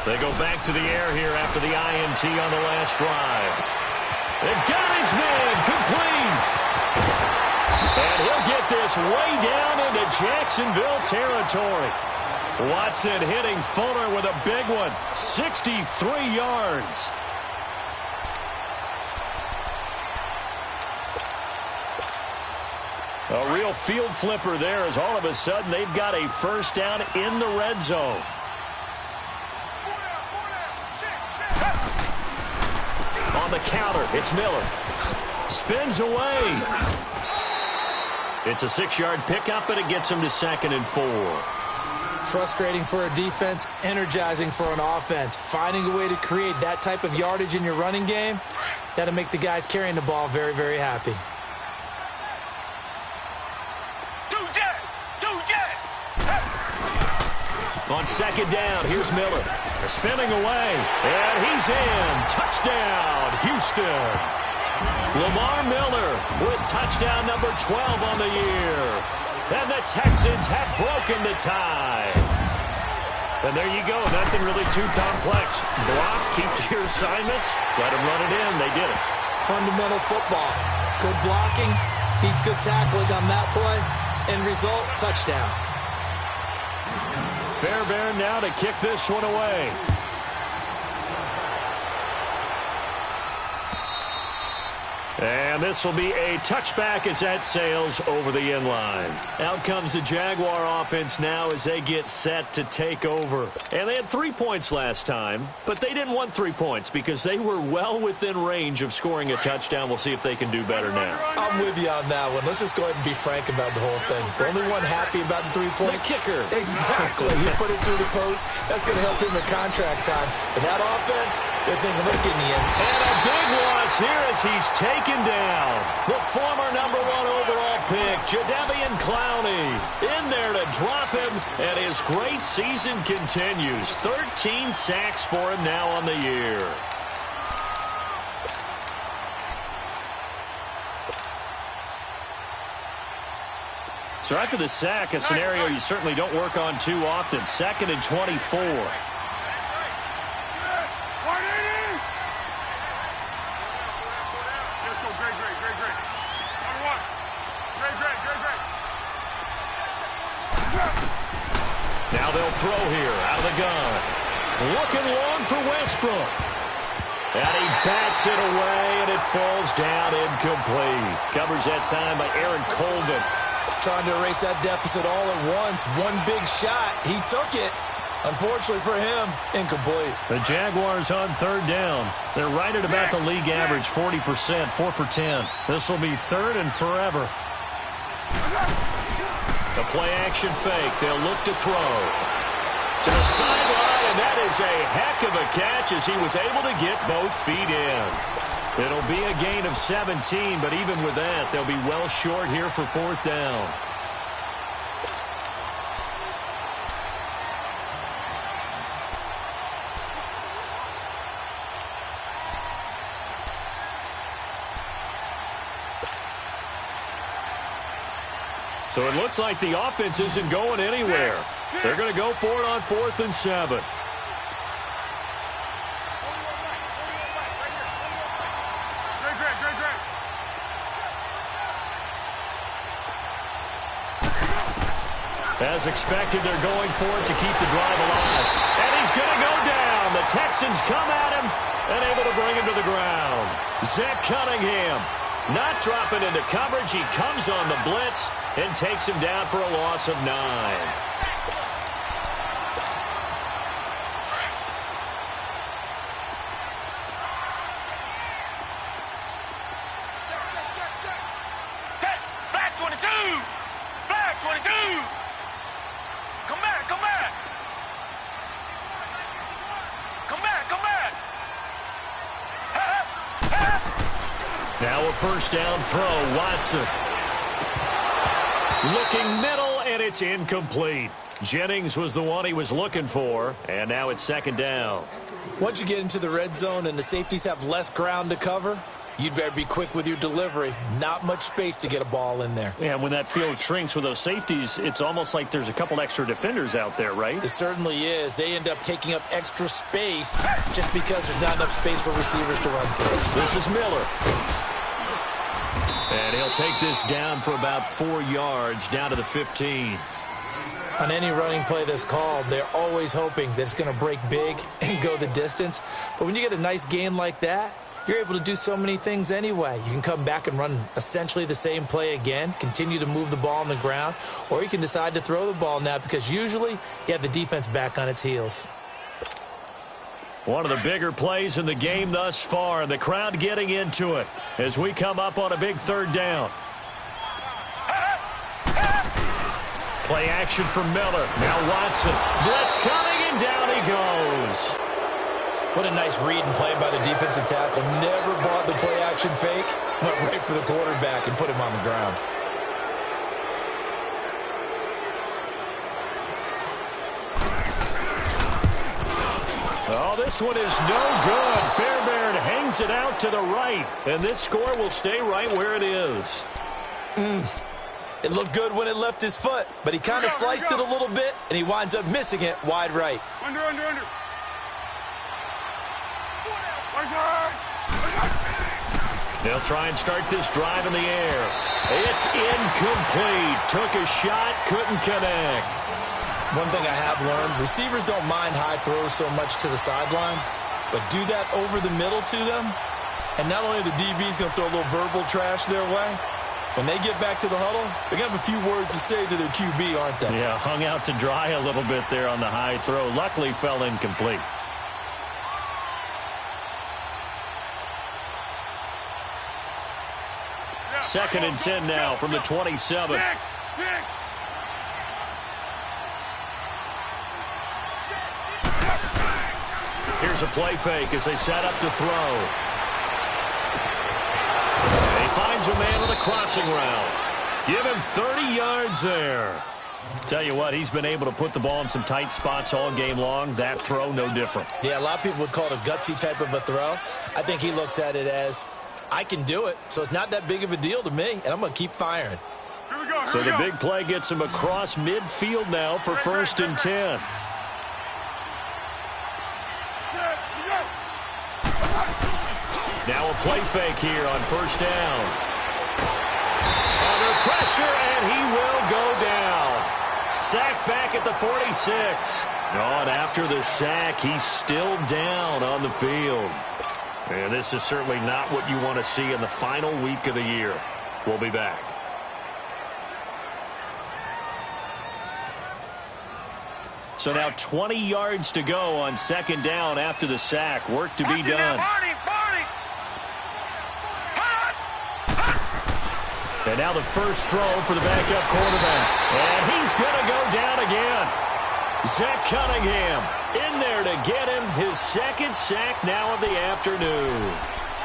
They go back to the air here after the INT on the last drive. They've got his man complete. And he'll get this way down into Jacksonville territory. Watson hitting Fuller with a big one. 63 yards. A real field flipper there as all of a sudden they've got a first down in the red zone. On the counter, it's Miller. Spins away. It's a 6-yard pickup, and it gets him to 2nd and 4. Frustrating for a defense, energizing for an offense. Finding a way to create that type of yardage in your running game, that'll make the guys carrying the ball very, very happy. On 2nd down, here's Miller. Spinning away, and he's in. Touchdown, Houston. Lamar Miller with touchdown number 12 on the year. And the Texans have broken the tie. And there you go, nothing really too complex. Block, keep to your assignments, let them run it in. They did it. Fundamental football. Good blocking, beats good tackling on that play. End result, touchdown. Fairbairn now to kick this one away. And this will be a touchback as that sails over the end line. Out comes the Jaguar offense now as they get set to take over. And they had 3 points last time, but they didn't want 3 points because they were well within range of scoring a touchdown. We'll see if they can do better now. I'm with you on that one. Let's just go ahead and be frank about the whole thing. The only one happy about the 3-point. The kicker. Exactly. He put it through the post. That's going to help him in contract time. But that offense, they're thinking, let's get in the end. And a big loss here as he's taken down. The former number 1 overall pick, Jadeveon Clowney, in there to drop him, and his great season continues. 13 sacks for him now on the year. So after the sack, a scenario you certainly don't work on too often. 2nd and 24. Now they'll throw here out of the gun. Looking long for Westbrook. And he bats it away, and it falls down incomplete. Covers that time by Aaron Colvin. Trying to erase that deficit all at once. One big shot. He took it. Unfortunately for him, incomplete. The Jaguars on 3rd down. They're right at about the league average, 40%, 4 for 10. This will be 3rd and forever. The play-action fake. They'll look to throw. To the sideline, and that is a heck of a catch as he was able to get both feet in. It'll be a gain of 17, but even with that, they'll be well short here for 4th down. So it looks like the offense isn't going anywhere. They're going to go for it on 4th and 7. As expected, they're going for it to keep the drive alive. And he's going to go down. and the Texans come at him and able to bring him to the ground. Zach Cunningham not dropping into coverage. He comes on the blitz and takes him down for a loss of 9. Black 22! Black 22! Come back, come back! Come back, come back! Now a first down throw, Watson. Looking middle, and it's incomplete. Jennings was the one he was looking for, and now it's second down. Once you get into the red zone and the safeties have less ground to cover, you'd better be quick with your delivery. Not much space to get a ball in there. Yeah, when that field shrinks with those safeties, it's almost like there's a couple extra defenders out there, right? It certainly is. They end up taking up extra space just because there's not enough space for receivers to run through. This is Miller. And he'll take this down for about 4 yards, down to the 15. On any running play that's called, they're always hoping that it's going to break big and go the distance. But when you get a nice gain like that, you're able to do so many things anyway. You can come back and run essentially the same play again, continue to move the ball on the ground, or you can decide to throw the ball now because usually you have the defense back on its heels. One of the bigger plays in the game thus far, and the crowd getting into it as we come up on a big third down. Play action for Miller. Now Watson. Blitz coming, and down he goes. What a nice read and play by the defensive tackle. Never bought the play action fake. Went right for the quarterback and put him on the ground. Oh, this one is no good. Fairbairn hangs it out to the right, and this score will stay right where it is. It looked good when it left his foot, but he kind of sliced it a little bit, and he winds up missing it wide right. Under. They'll try and start this drive in the air. It's incomplete. Took a shot, couldn't connect. One thing I have learned, receivers don't mind high throws so much to the sideline, but do that over the middle to them, and not only the DB's going to throw a little verbal trash their way, when they get back to the huddle, they're going to have a few words to say to their QB, aren't they? Yeah, hung out to dry a little bit there on the high throw. Luckily fell incomplete. Second and 10 now from the 27. Here's a play fake as they set up to throw. And he finds a man with a crossing route. Give him 30 yards there. Tell you what, he's been able to put the ball in some tight spots all game long. That throw, no different. Yeah, a lot of people would call it a gutsy type of a throw. I think he looks at it as, I can do it, so it's not that big of a deal to me, and I'm going to keep firing. So the big play gets him across midfield now for first and 10. Now a play fake here on first down. Under pressure, and he will go down. Sacked back at the 46. Oh, and after the sack, he's still down on the field. And this is certainly not what you want to see in the final week of the year. We'll be back. So now 20 yards to go on second down after the sack. Work to be done. And now the first throw for the backup quarterback. And he's going to go down again. Zach Cunningham in there to get him his second sack now of the afternoon.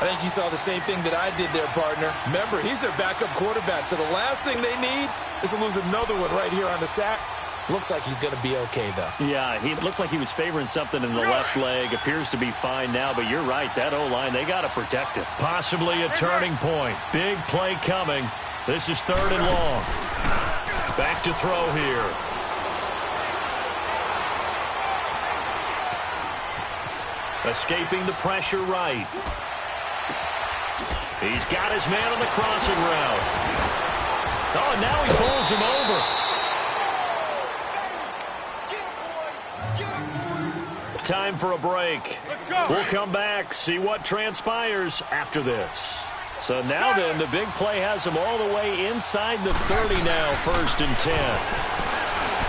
I think you saw the same thing that I did there, partner. Remember, he's their backup quarterback, so the last thing they need is to lose another one right here on the sack. Looks like he's going to be okay, though. Yeah, he looked like he was favoring something in the left leg. Appears to be fine now, but you're right. That O-line, they got to protect it. Possibly a turning point. Big play coming. This is third and long. Back to throw here. Escaping the pressure right. He's got his man on the crossing route. Oh, and now he pulls him over. Time for a break. We'll come back, see what transpires after this. So now then, the big play has him all the way inside the 30 now, 1st and 10.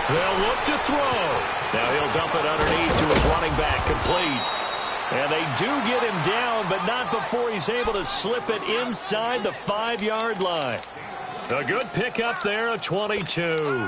They'll look to throw. Now he'll dump it underneath to his running back, complete. And they do get him down, but not before he's able to slip it inside the 5-yard line. A good pickup there, a 22.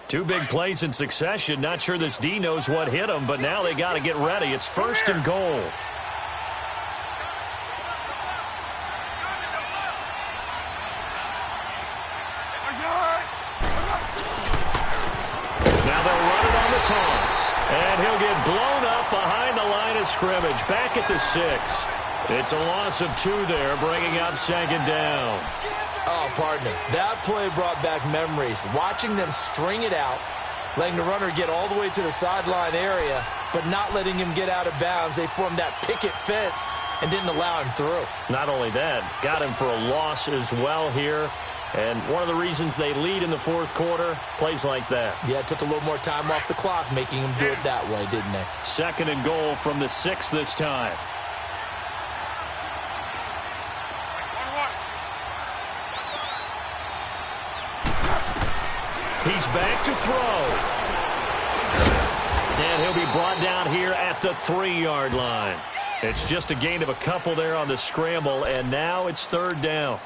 Two big plays in succession. Not sure this D knows what hit him, but now they got to get ready. It's 1st and goal. Now they'll run it on the toss. And he'll get blown up behind the line of scrimmage. Back at the 6. It's a loss of 2 there, bringing up 2nd down. Oh, partner, that play brought back memories. Watching them string it out, letting the runner get all the way to the sideline area, but not letting him get out of bounds. They formed that picket fence and didn't allow him through. Not only that, got him for a loss as well here. And one of the reasons they lead in the 4th quarter, plays like that. Yeah, it took a little more time off the clock, making him do it that way, didn't they? 2nd and goal from the 6 this time. He's back to throw. And he'll be brought down here at the 3-yard line. It's just a gain of a couple there on the scramble, and now it's 3rd down.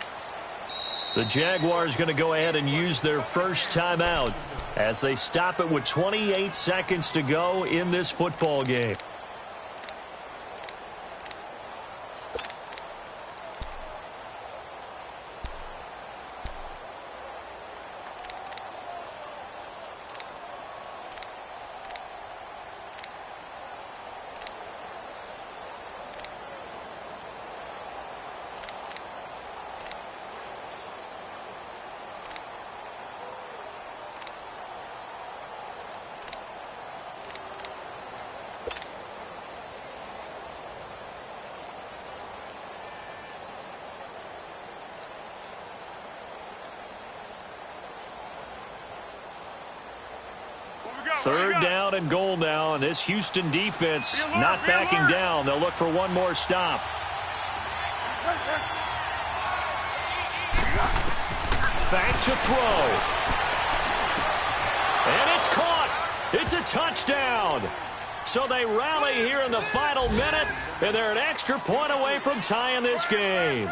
The Jaguars going to go ahead and use their first timeout as they stop it with 28 seconds to go in this football game. Third down and goal now, and this Houston defense not backing down. They'll look for one more stop. Back to throw. And it's caught. It's a touchdown. So they rally here in the final minute, and they're an extra point away from tying this game.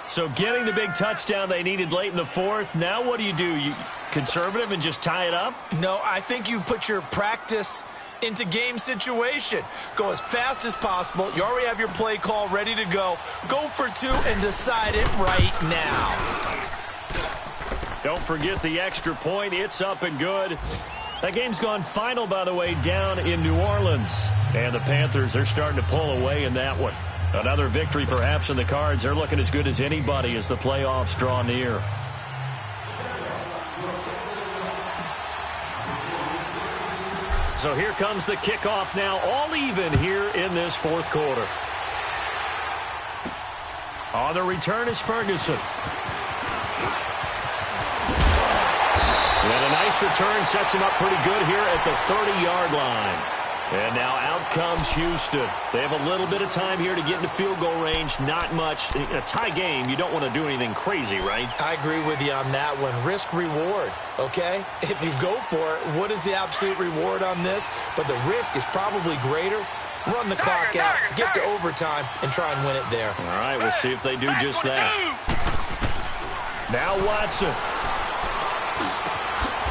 So getting the big touchdown they needed late in the 4th. Now what do? You conservative and just tie it up? No, I think you put your practice into game situation. Go as fast as possible. You already have your play call ready to go. Go for 2 and decide it right now. Don't forget the extra point. It's up and good. That game's gone final, by the way, down in New Orleans. And the Panthers are starting to pull away in that one. Another victory perhaps in the cards. They're looking as good as anybody as the playoffs draw near. So here comes the kickoff now, all even here in this 4th quarter. On the return is Ferguson. And a nice return sets him up pretty good here at the 30-yard line. And now out comes Houston. They have a little bit of time here to get into field goal range. Not much. In a tie game, you don't want to do anything crazy, right? I agree with you on that one. Risk reward, okay? If you go for it, what is the absolute reward on this? But the risk is probably greater. Run the clock out, get to overtime, and try and win it there. All right, we'll see if they do just that. Now Watson.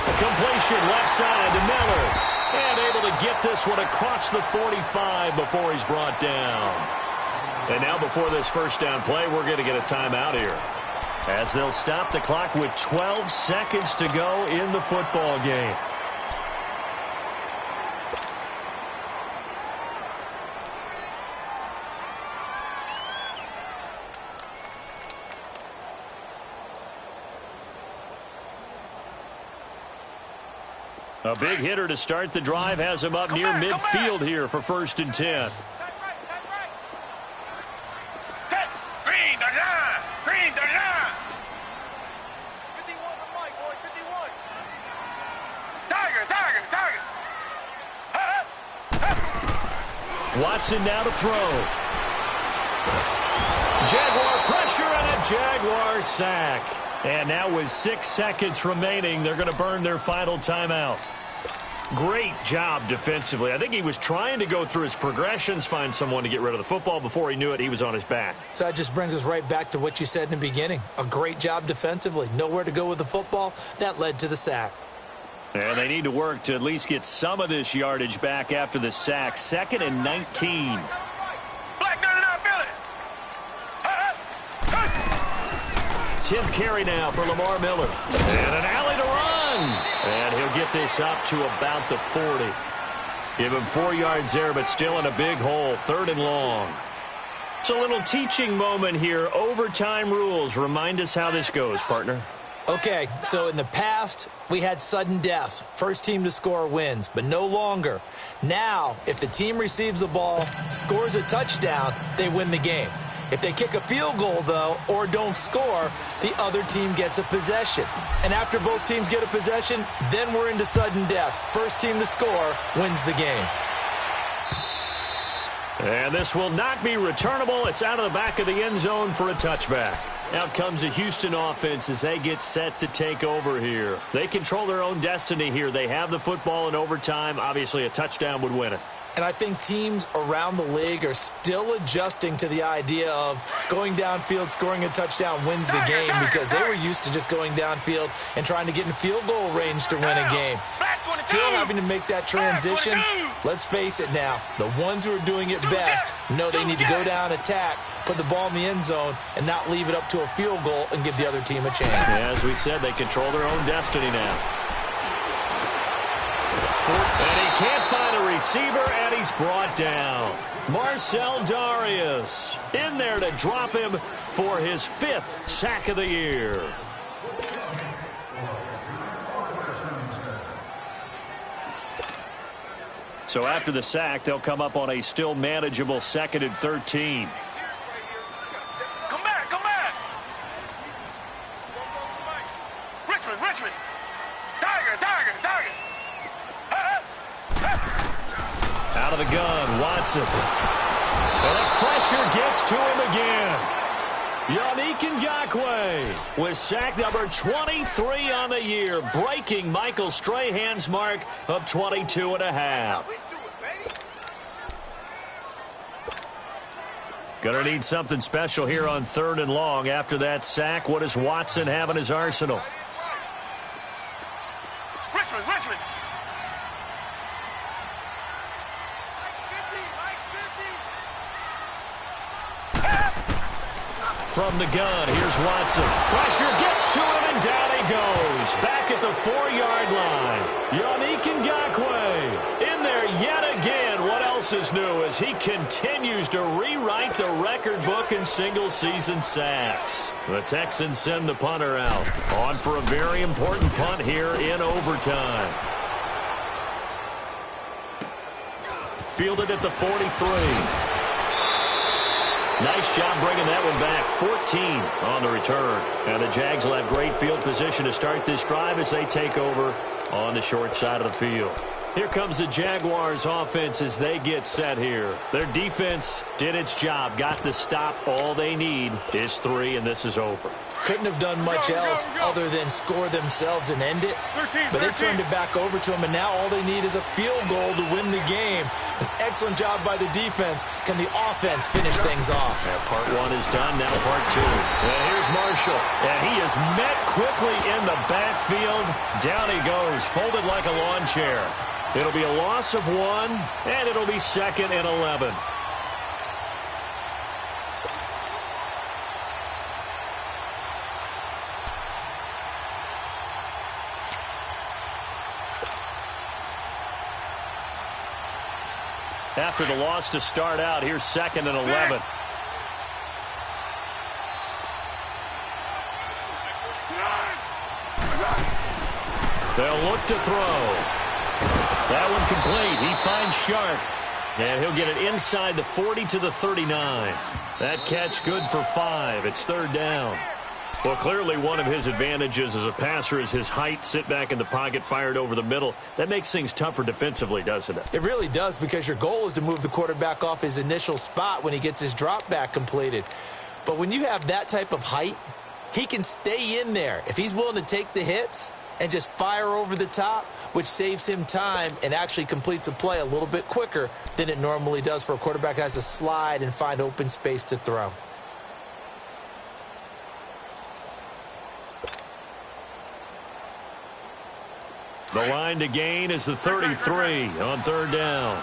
A completion left side to Miller. And able to get this one across the 45 before he's brought down. And now before this first down play, we're going to get a timeout here, as they'll stop the clock with 12 seconds to go in the football game. A big hitter to start the drive has him up near midfield here for 1st and 10. Green the line. Green the line. 51 to Mike, boy. 51. Tiger. Watson now to throw. Jaguar pressure and a Jaguar sack. And now with 6 seconds remaining, they're going to burn their final timeout. Great job defensively. I think he was trying to go through his progressions, find someone to get rid of the football. Before he knew it, he was on his back. So that just brings us right back to what you said in the beginning. A great job defensively. Nowhere to go with the football. That led to the sack. And they need to work to at least get some of this yardage back after the sack. 2nd and 19. Black 99, feel it. 10th carry now for Lamar Miller. And an alley to run. And he'll get this up to about the 40. Give him 4 yards there, but still in a big hole. 3rd and long. It's a little teaching moment here. Overtime rules. Remind us how this goes, partner. Okay, so in the past, we had sudden death. First team to score wins, but no longer. Now, if the team receives the ball, scores a touchdown, they win the game. If they kick a field goal, though, or don't score, the other team gets a possession. And after both teams get a possession, then we're into sudden death. First team to score wins the game. And this will not be returnable. It's out of the back of the end zone for a touchback. Out comes the Houston offense as they get set to take over here. They control their own destiny here. They have the football in overtime. Obviously, a touchdown would win it. And I think teams around the league are still adjusting to the idea of going downfield, scoring a touchdown wins the game, because they were used to just going downfield and trying to get in field goal range to win a game. Still having to make that transition. Let's face it now, the ones who are doing it best know they need to go down, attack, put the ball in the end zone, and not leave it up to a field goal and give the other team a chance. As we said, they control their own destiny now. And he can't find a receiver, and he's brought down. Marcel Darius in there to drop him for his 5th sack of the year. So after the sack, they'll come up on a still manageable 2nd and 13. Come back. Richmond. Tiger. Out of the gun, Watson. And the pressure gets to him again. Yannick Ngakoue with sack number 23 on the year, breaking Michael Strahan's mark of 22 and a half. Gonna need something special here on 3rd and long. After that sack, what does Watson have in his arsenal? Richmond. From the gun, here's Watson. Pressure gets to him, and down he goes. Back at the 4-yard line. Yannick Ngakoue in there yet again. What else is new as he continues to rewrite the record book in single-season sacks. The Texans send the punter out. On for a very important punt here in overtime. Fielded at the 43. Nice job bringing that one back. 14 on the return. And the Jags will have great field position to start this drive as they take over on the short side of the field. Here comes the Jaguars offense as they get set here. Their defense did its job, got the stop. All they need is 3, and this is over. Couldn't have done much else other than score themselves and end it. But they turned it back over to them, and now all they need is a field goal to win the game. An excellent job by the defense. Can the offense finish things off? And part 1 is done, now part 2. And here's Marshall. And he is met quickly in the backfield. Down he goes, folded like a lawn chair. It'll be a loss of 1, and it'll be 2nd and 11. After the loss to start out, here's 2nd and 11. They'll look to throw. That one complete. He finds Sharp. And he'll get it inside the 40 to the 39. That catch good for 5. It's third down. Well, clearly one of his advantages as a passer is his height. Sit back in the pocket, fired over the middle. That makes things tougher defensively, doesn't it? It really does, because your goal is to move the quarterback off his initial spot when he gets his drop back completed. But when you have that type of height, he can stay in there. If he's willing to take the hits and just fire over the top, which saves him time and actually completes a play a little bit quicker than it normally does for a quarterback who has to slide and find open space to throw. The line to gain is the 33 on third down.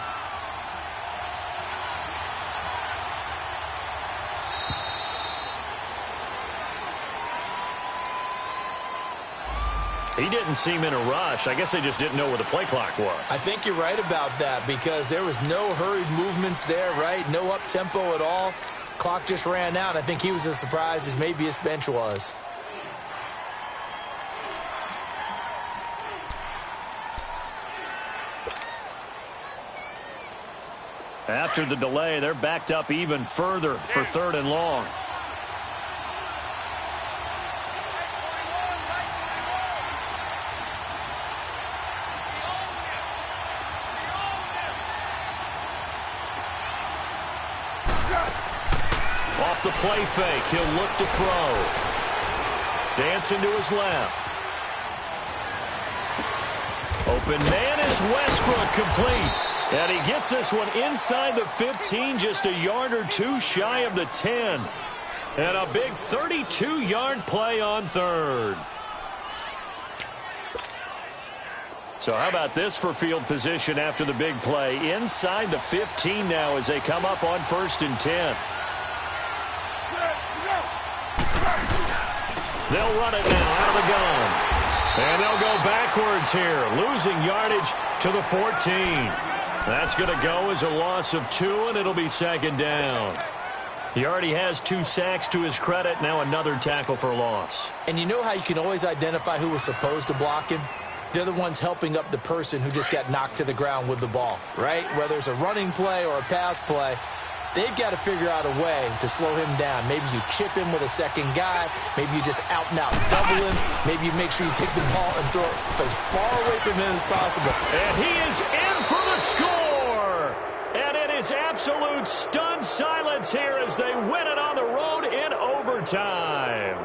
He didn't seem in a rush. I guess they just didn't know where the play clock was. I think you're right about that, because there was no hurried movements there, right? No up-tempo at all. Clock just ran out. I think he was as surprised as maybe his bench was. After the delay, they're backed up even further for third and long. Off the play fake, he'll look to throw. Dancing to his left. Open man is Westbrook, complete. And he gets this one inside the 15, just a yard or two shy of the 10. And a big 32-yard play on third. So how about this for field position after the big play? Inside the 15 now as they come up on 1st and 10. They'll run it now out of the gun. And they'll go backwards here, losing yardage to the 14. That's going to go as a loss of 2, and it'll be second down. He already has 2 sacks to his credit. Now another tackle for loss. And you know how you can always identify who was supposed to block him? They're the ones helping up the person who just got knocked to the ground with the ball, right? Whether it's a running play or a pass play, they've got to figure out a way to slow him down. Maybe you chip him with a second guy. Maybe you just out-and-out double him. Maybe you make sure you take the ball and throw it as far away from him as possible. And he is in for the score. And it is absolute stunned silence here as they win it on the road in overtime.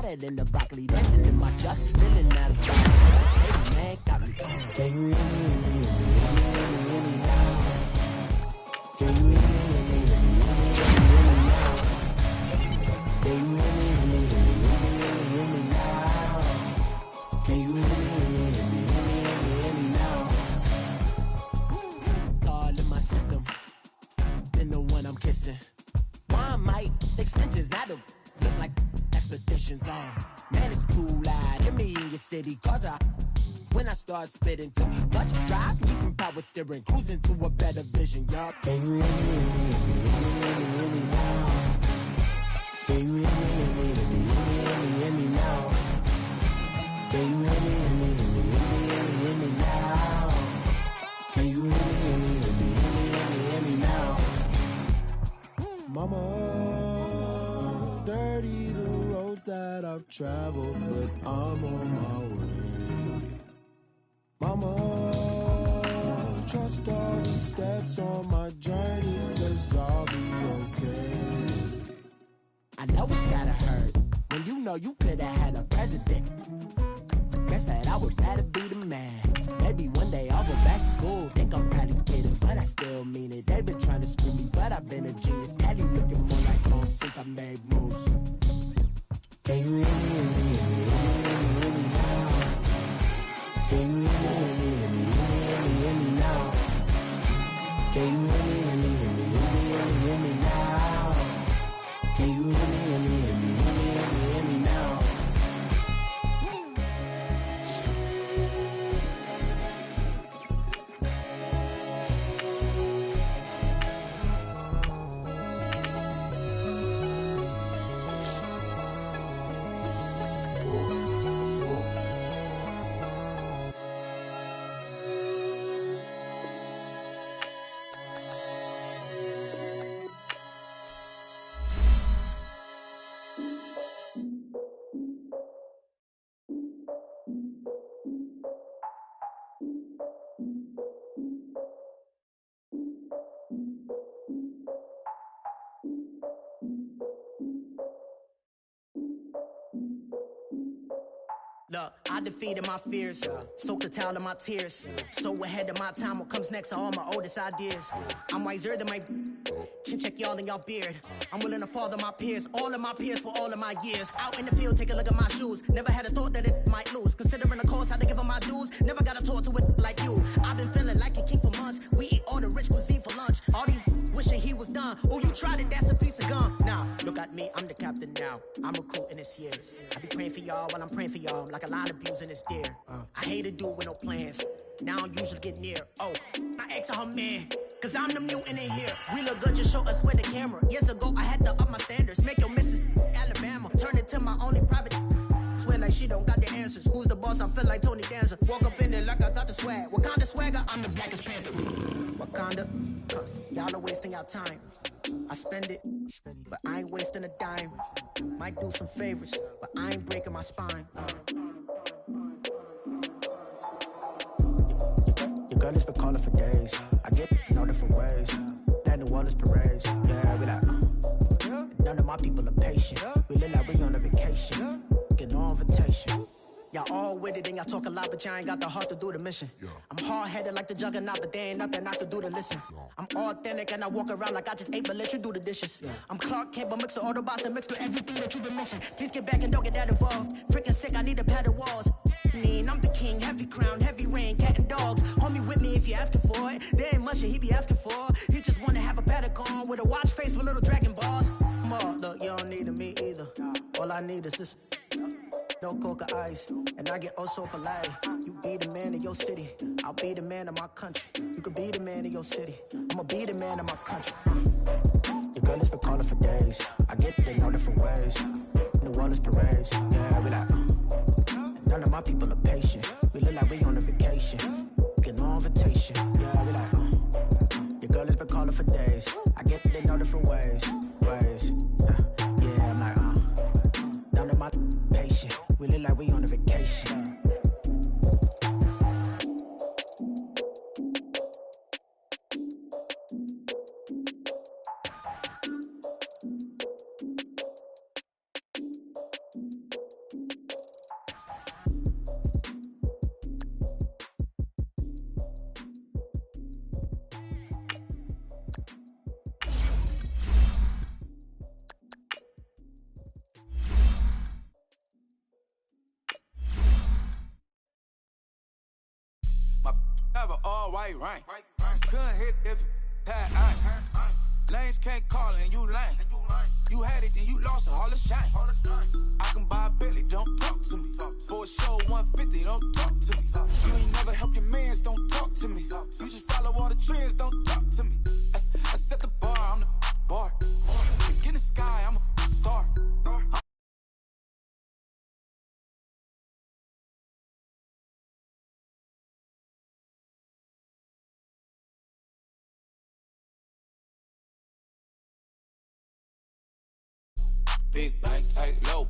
In the broccoli, dancing in my chucks, living out of sight. Hey man, got me. Can you hear me now? Can you hear me now? Can you hear me now? Can you hear me now? All in my system, then the one I'm kissing. Why might extensions that'll look like expeditions on. Man, it's too loud. Hear me in your city, cause when I start spitting too much drive, need some power steering, cruising to a better vision, y'all. Can you hear me now? Can you hear me now? Can you hear me now? Can you hear me now? Mama, dirty. that I've traveled, but I'm on my way. Mama, trust all the steps on my journey, 'cause I'll be okay. I know it's gotta hurt when you know you could've had a president. Guess that I would rather be the man. Maybe one day I'll go back to school. Think I'm probably kidding, but I still mean it. They've been trying to screw me, but I've been a genius. Daddy looking more like home since I made moves. Can you hear me, hear me, hear me, hear me, hear me now? Can you hear me, hear me, hear me, hear me, hear me, hear me now? Can you hear me, hear me, hear me, hear me, hear me, hear me now? Can you hear me, hear me, hear me, hear me, hear me, hear me now? Look, I defeated my fears, soaked the towel of my tears. So ahead of my time, what comes next are all my oldest ideas. I'm wiser than my chin check y'all in y'all beard. I'm willing to father my peers, all of my peers for all of my years. Out in the field, take a look at my shoes. Never had a thought that it might lose. Considering the cost, had to give them my dues. Never got to talk to it like you. I've been feeling like a king for months. We eat all the rich cuisine for lunch. All these wishing he was done. Oh, you tried it, that's a piece of gum. Now, look at me, I'm the captain now. I'm recruiting this year. I be praying for y'all while I'm praying for y'all. Like a line of abuse in his deer. I hate to do with no plans. Now I usually get near. Oh, my ex her man. Cause I'm the mutant in here. We look good, just show us where the camera. Years ago, I had to up my standards. Make your missus Alabama. Turn it to my only private. Swear like she don't got the answers. Who's the boss? I feel like Tony Danza. Walk up in there like I got the swag. What kind of swagger? I'm the blackest panther. Wakanda. Y'all are wasting your time. I spend it, but I ain't wasting a dime. Might do some favors, but I ain't breaking my spine. Your girl has been calling for days. I get no different ways. That New Orleans parades. Yeah, we like, none of my people are patient. We look like we on a vacation. Get no invitation. Y'all all with it and y'all talk a lot, but y'all ain't got the heart to do the mission. I'm hard-headed like the juggernaut, but there ain't nothing I can do to listen. I'm authentic and I walk around like I just ate, but let you do the dishes. I'm Clark Kent, but mix the Autobots and mixed with everything that you've been missing. Please get back and don't get that involved. Freaking sick, I need to pad the walls. I'm the king, heavy crown, heavy rain, cat and dogs. Homie with me if you're asking for it. There ain't much that he be asking for. He just wanna have a paddock on with a watch face with little dragon balls. Look, you don't need me either. All I need is this. No coca ice, and I get oh so polite. You be the man of your city, I'll be the man of my country. You could be the man of your city, I'ma be the man of my country. Your girl has been calling for days. I get it in all different ways. New Orleans parades, yeah, we like. None of my people are patient. We look like we on a vacation. Get no invitation, yeah, we like. Your girl has been calling for days. I get it in all different ways. Yeah, I'm like, none of my patient. We look like we on a vacation. Have an all-white rank. Couldn't hit if it had iron. Lanes can't call and you lame. You had it and you lost it, all the shame. I can buy a Billy, don't talk to me. For a show 150, don't talk to me. You ain't never help your mans, don't talk to me. You just follow all the trends, don't talk to me. I set the bar, I'm the bar. Get in the sky, I'm a star. Big bank, tight, low.